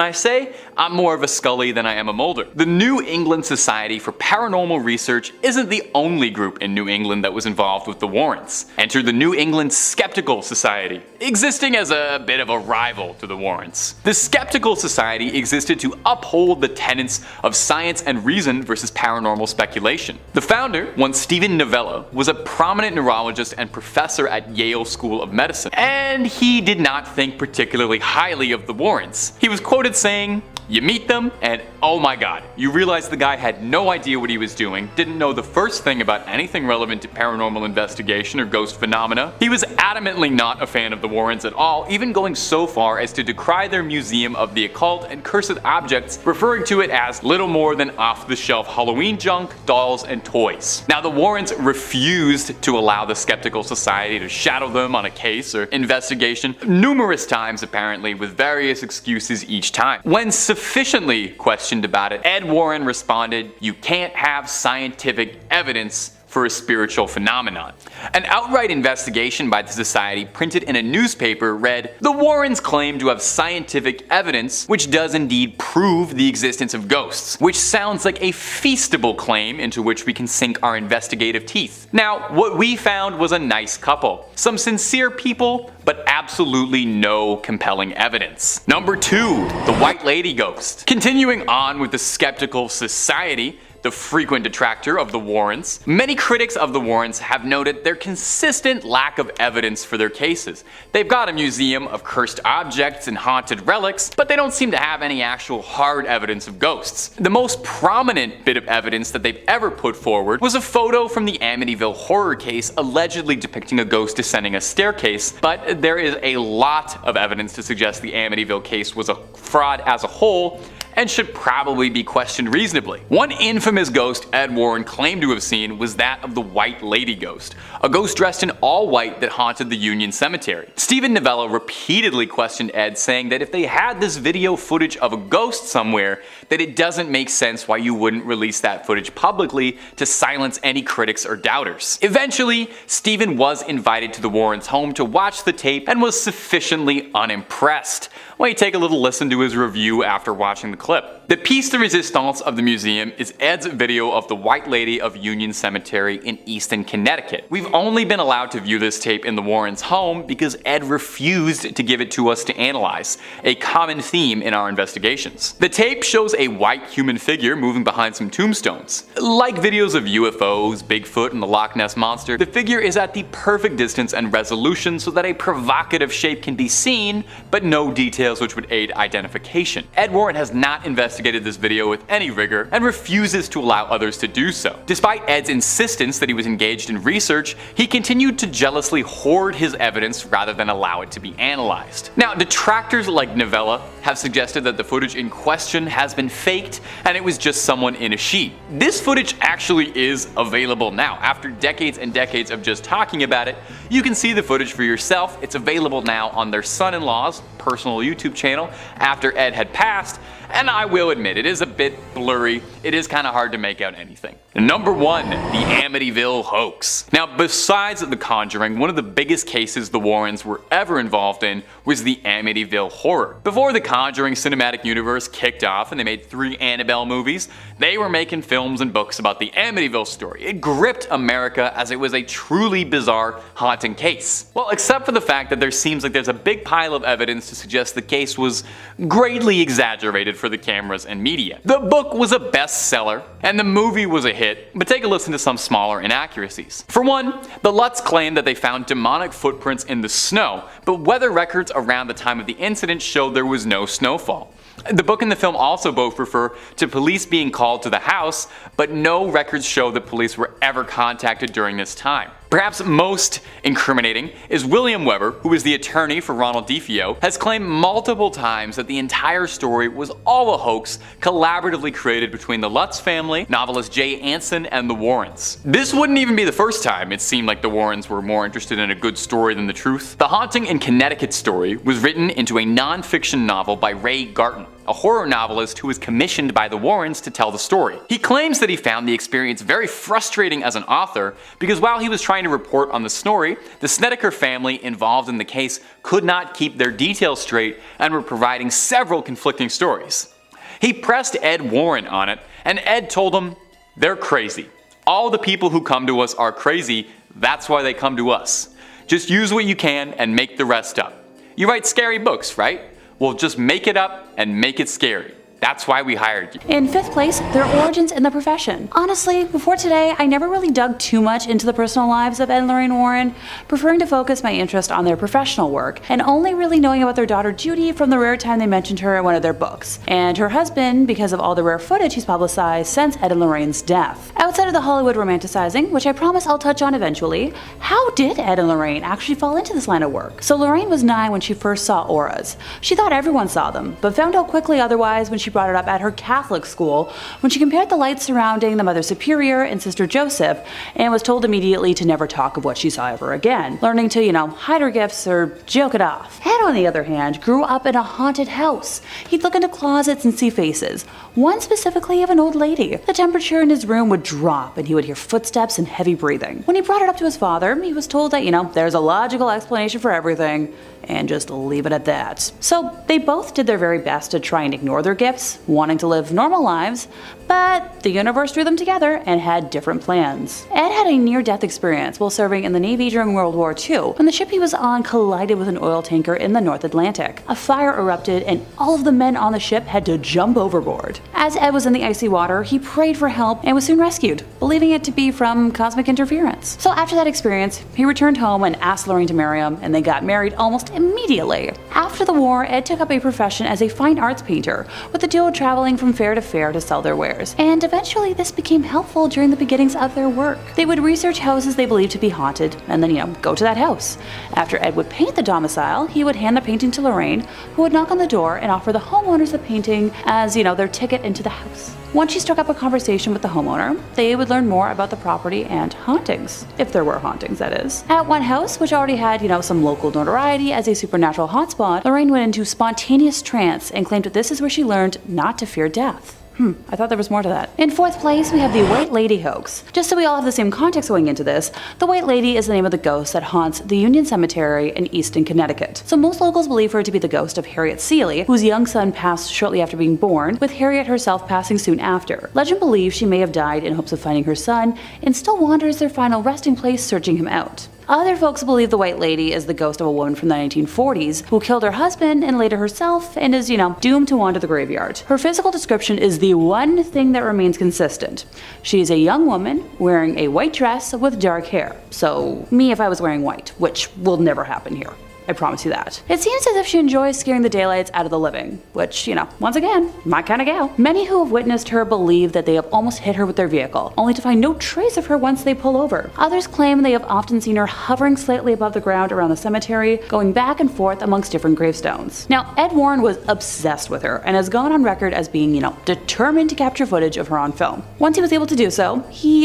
I say? I'm more of a Scully than I am a Mulder. The New England Society for Paranormal Research isn't the only group in New England that was involved with the Warrens. Enter the New England Skeptical Society, existing as a bit of a rival to the Warrens. The Skeptical Society existed to uphold the tenets of science and reason versus paranormal speculation. The founder, one Stephen Novello, was a prominent neurologist and professor at Yale School of Medicine, and he did not think particularly highly of the Warrens. He was quoted saying, "You meet them, and oh my god, you realize the guy had no idea what he was doing, didn't know the first thing about anything relevant to paranormal investigation or ghost phenomena." He was adamantly not a fan of the Warrens at all, even going so far as to decry their museum of the occult and cursed objects, referring to it as little more than off-the-shelf Halloween junk, dolls, and toys. Now, the Warrens refused to allow the Skeptical Society to shadow them on a case or investigation numerous times, apparently, with various excuses each time. When sufficiently questioned about it, Ed Warren responded, "You can't have scientific evidence for a spiritual phenomenon." An outright investigation by the society printed in a newspaper read, "The Warrens claim to have scientific evidence which does indeed prove the existence of ghosts," which sounds like a feasible claim into which we can sink our investigative teeth. Now, what we found was a nice couple. Some sincere people, but absolutely no compelling evidence. Number 2. The White Lady Ghost. Continuing on with the Skeptical Society, the frequent detractor of the Warrens, many critics of the Warrens have noted their consistent lack of evidence for their cases. They've got a museum of cursed objects and haunted relics, but they don't seem to have any actual hard evidence of ghosts. The most prominent bit of evidence that they've ever put forward was a photo from the Amityville horror case allegedly depicting a ghost descending a staircase, but there is a lot of evidence to suggest the Amityville case was a fraud as a whole, and should probably be questioned reasonably. One infamous ghost Ed Warren claimed to have seen was that of the White Lady Ghost, a ghost dressed in all white that haunted the Union Cemetery. Stephen Novello repeatedly questioned Ed, saying that if they had this video footage of a ghost somewhere, that it doesn't make sense why you wouldn't release that footage publicly to silence any critics or doubters. Eventually, Stephen was invited to the Warrens' home to watch the tape and was sufficiently unimpressed. Why don't you take a little listen to his review after watching the clip. The piece de resistance of the museum is Ed's video of the White Lady of Union Cemetery in Easton, Connecticut. We've only been allowed to view this tape in the Warrens' home because Ed refused to give it to us to analyze, a common theme in our investigations. The tape shows a white human figure moving behind some tombstones. Like videos of UFOs, Bigfoot, and the Loch Ness Monster, the figure is at the perfect distance and resolution so that a provocative shape can be seen, but no details which would aid identification. Ed Warren has not investigated this video with any rigor and refuses to allow others to do so. Despite Ed's insistence that he was engaged in research, he continued to jealously hoard his evidence rather than allow it to be analyzed. Now, detractors like Novella have suggested that the footage in question has been faked and it was just someone in a sheet. This footage actually is available now. After decades and decades of just talking about it, you can see the footage for yourself. It's available now on their son-in-law's personal YouTube channel after Ed had passed, and I will admit it is a bit blurry. It is kind of hard to make out anything. Number 1. The Amityville hoax. Now, besides The Conjuring, one of the biggest cases the Warrens were ever involved in was the Amityville horror. Before the Conjuring cinematic universe kicked off and they made 3 Annabelle movies, they were making films and books about the Amityville story. It gripped America as it was a truly bizarre haunting case. Well, except for the fact that there seems like there's a big pile of evidence to suggest the case was greatly exaggerated for the cameras and media. The book was a bestseller and the movie was a hit, but take a listen to some smaller inaccuracies. For one, the Lutz claimed that they found demonic footprints in the snow, but weather records around the time of the incident showed there was no snowfall. The book and the film also both refer to police being called to the house, but no records show that police were ever contacted during this time. Perhaps most incriminating is William Weber, who is the attorney for Ronald DeFeo, has claimed multiple times that the entire story was all a hoax collaboratively created between the Lutz family, novelist Jay Anson, and the Warrens. This wouldn't even be the first time it seemed like the Warrens were more interested in a good story than the truth. The Haunting in Connecticut story was written into a non-fiction novel by Ray Garton, a horror novelist who was commissioned by the Warrens to tell the story. He claims that he found the experience very frustrating as an author because while he was trying to report on the story, the Snedeker family involved in the case could not keep their details straight and were providing several conflicting stories. He pressed Ed Warren on it, and Ed told him, "They're crazy. All the people who come to us are crazy, that's why they come to us. Just use what you can and make the rest up. You write scary books, right? Well, just make it up and make it scary. That's why we hired you." In 5th place, their origins in the profession. Honestly, before today, I never really dug too much into the personal lives of Ed and Lorraine Warren, preferring to focus my interest on their professional work, and only really knowing about their daughter Judy from the rare time they mentioned her in one of their books, and her husband because of all the rare footage he's publicized since Ed and Lorraine's death. Outside of the Hollywood romanticizing, which I promise I'll touch on eventually, how did Ed and Lorraine actually fall into this line of work? So Lorraine was 9 when she first saw auras. She thought everyone saw them, but found out quickly otherwise when she brought it up at her Catholic school when she compared the lights surrounding the Mother Superior and Sister Joseph and was told immediately to never talk of what she saw ever again, learning to, hide her gifts or joke it off. Ed, on the other hand, grew up in a haunted house. He'd look into closets and see faces, one specifically of an old lady. The temperature in his room would drop and he would hear footsteps and heavy breathing. When he brought it up to his father, he was told that, there's a logical explanation for everything, and just leave it at that. So they both did their very best to try and ignore their gifts, wanting to live normal lives, but the universe threw them together and had different plans. Ed had a near-death experience while serving in the Navy during World War II when the ship he was on collided with an oil tanker in the North Atlantic. A fire erupted and all of the men on the ship had to jump overboard. As Ed was in the icy water, he prayed for help and was soon rescued, believing it to be from cosmic interference. So after that experience, he returned home and asked Lorraine to marry him, and they got married almost immediately. After the war, Ed took up a profession as a fine arts painter, with the duo traveling from fair to fair to sell their wares, and eventually this became helpful during the beginnings of their work. They would research houses they believed to be haunted, and then, go to that house. After Ed would paint the domicile, he would hand the painting to Lorraine, who would knock on the door and offer the homeowners the painting as, their ticket into the house. Once she struck up a conversation with the homeowner, they would learn more about the property and hauntings, if there were hauntings, that is. At one house, which already had, some local notoriety as a supernatural hotspot, Lorraine went into spontaneous trance and claimed that this is where she learned not to fear death. I thought there was more to that. In fourth place, we have the White Lady hoax. Just so we all have the same context going into this, the White Lady is the name of the ghost that haunts the Union Cemetery in Easton, Connecticut. So most locals believe her to be the ghost of Harriet Seeley, whose young son passed shortly after being born, with Harriet herself passing soon after. Legend believes she may have died in hopes of finding her son, and still wanders their final resting place searching him out. Other folks believe the White Lady is the ghost of a woman from the 1940s who killed her husband and later herself and is, doomed to wander the graveyard. Her physical description is the one thing that remains consistent. She is a young woman wearing a white dress with dark hair. So, me if I was wearing white, which will never happen here. I promise you that. It seems as if she enjoys scaring the daylights out of the living, which, once again, my kind of gal. Many who have witnessed her believe that they have almost hit her with their vehicle, only to find no trace of her once they pull over. Others claim they have often seen her hovering slightly above the ground around the cemetery, going back and forth amongst different gravestones. Now, Ed Warren was obsessed with her and has gone on record as being, determined to capture footage of her on film. Once he was able to do so, he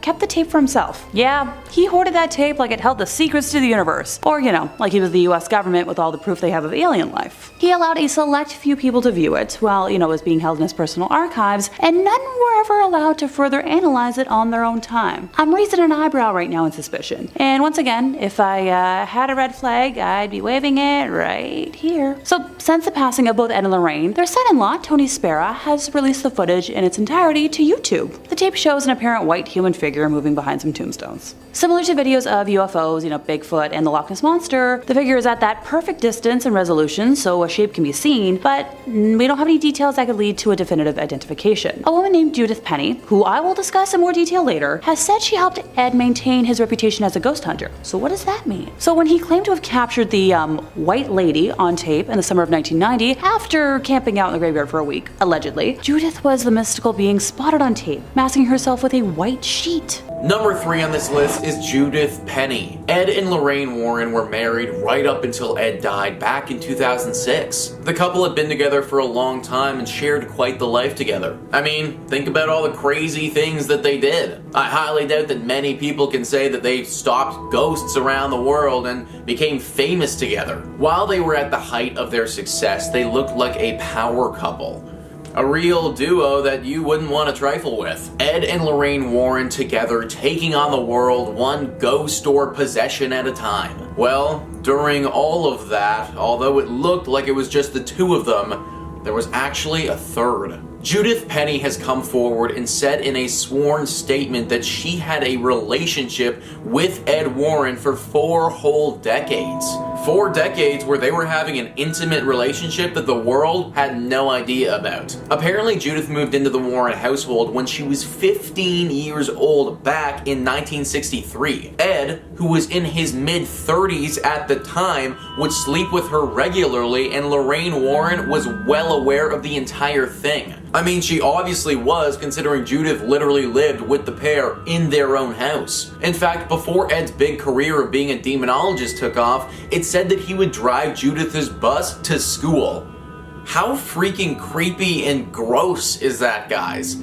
kept the tape for himself. Yeah, he hoarded that tape like it held the secrets to the universe, or, like he was the US government with all the proof they have of alien life. He allowed a select few people to view it while, it was being held in his personal archives, and none were ever allowed to further analyze it on their own time. I'm raising an eyebrow right now in suspicion. And once again, if I had a red flag, I'd be waving it right here. So, since the passing of both Ed and Lorraine, their son-in-law, Tony Spera, has released the footage in its entirety to YouTube. The tape shows an apparent white human figure moving behind some tombstones. Similar to videos of UFOs, Bigfoot and the Loch Ness Monster, the figure is at that perfect distance and resolution so a shape can be seen, but we don't have any details that could lead to a definitive identification. A woman named Judith Penny, who I will discuss in more detail later, has said she helped Ed maintain his reputation as a ghost hunter. So what does that mean? So when he claimed to have captured the White Lady on tape in the summer of 1990, after camping out in the graveyard for a week, allegedly, Judith was the mystical being spotted on tape, masking herself with a white sheet. Number 3 on this list is Judith Penny. Ed and Lorraine Warren were married right up until Ed died back in 2006. The couple had been together for a long time and shared quite the life together. I mean, think about all the crazy things that they did. I highly doubt that many people can say that they stopped ghosts around the world and became famous together. While they were at the height of their success, they looked like a power couple. A real duo that you wouldn't want to trifle with. Ed and Lorraine Warren together taking on the world one ghost or possession at a time. Well, during all of that, although it looked like it was just the two of them, there was actually a third. Judith Penny has come forward and said in a sworn statement that she had a relationship with Ed Warren for 4 whole decades. 4 decades where they were having an intimate relationship that the world had no idea about. Apparently, Judith moved into the Warren household when she was 15 years old back in 1963. Ed, who was in his mid-30s at the time, would sleep with her regularly, and Lorraine Warren was well aware of the entire thing. I mean, she obviously was, considering Judith literally lived with the pair in their own house. In fact, before Ed's big career of being a demonologist took off, it said that he would drive Judith's bus to school. How freaking creepy and gross is that, guys?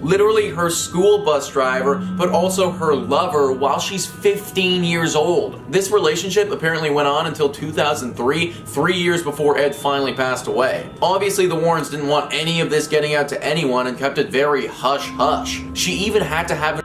Literally her school bus driver, but also her lover while she's 15 years old. This relationship apparently went on until 2003, 3 years before Ed finally passed away. Obviously, the Warrens didn't want any of this getting out to anyone and kept it very hush-hush. She even had to have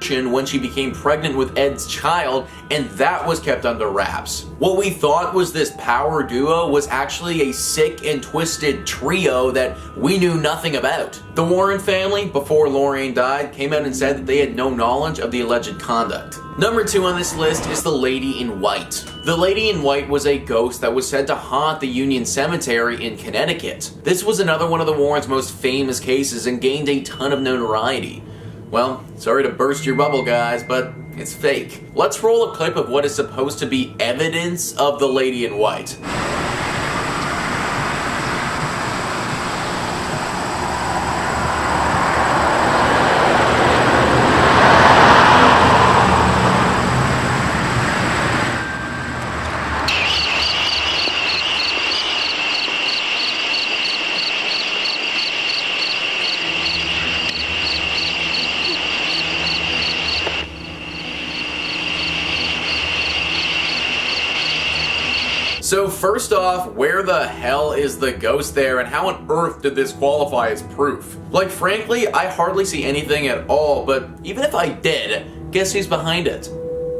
when she became pregnant with Ed's child, and that was kept under wraps. What we thought was this power duo was actually a sick and twisted trio that we knew nothing about. The Warren family, before Lorraine died, came out and said that they had no knowledge of the alleged conduct. Number 2 on this list is the Lady in White. The Lady in White was a ghost that was said to haunt the Union Cemetery in Connecticut. This was another one of the Warrens' most famous cases and gained a ton of notoriety. Well, sorry to burst your bubble, guys, but it's fake. Let's roll a clip of what is supposed to be evidence of the Lady in White. So first off, where the hell is the ghost there, and how on earth did this qualify as proof? Like, frankly, I hardly see anything at all, but even if I did, guess who's behind it?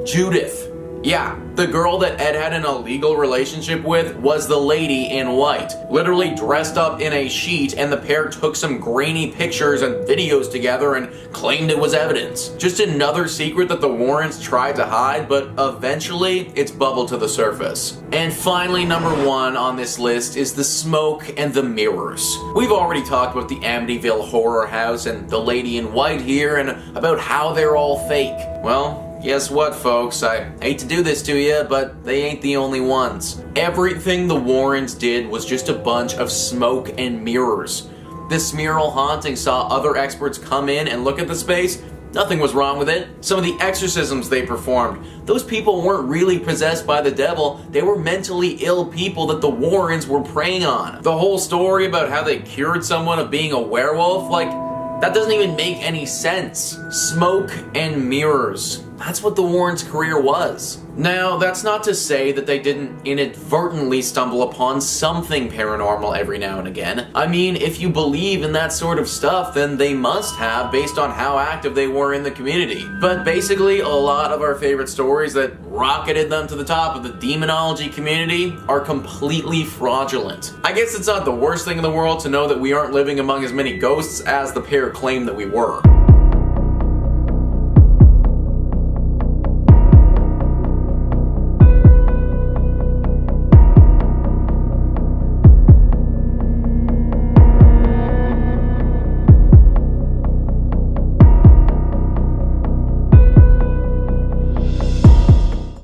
Judith. Yeah, the girl that Ed had an illegal relationship with was the lady in white, literally dressed up in a sheet, and the pair took some grainy pictures and videos together and claimed it was evidence. Just another secret that the Warrens tried to hide, but eventually it's bubbled to the surface. And finally, number 1 on this list is the smoke and the mirrors. We've already talked about the Amityville horror house and the lady in white here, and about how they're all fake. Well, guess what, folks? I hate to do this to you, but they ain't the only ones. Everything the Warrens did was just a bunch of smoke and mirrors. This mural haunting saw other experts come in and look at the space. Nothing was wrong with it. Some of the exorcisms they performed, those people weren't really possessed by the devil, they were mentally ill people that the Warrens were preying on. The whole story about how they cured someone of being a werewolf, like, that doesn't even make any sense. Smoke and mirrors. That's what the Warrens' career was. Now, that's not to say that they didn't inadvertently stumble upon something paranormal every now and again. I mean, if you believe in that sort of stuff, then they must have, based on how active they were in the community. But basically, a lot of our favorite stories that rocketed them to the top of the demonology community are completely fraudulent. I guess it's not the worst thing in the world to know that we aren't living among as many ghosts as the pair claim that we were.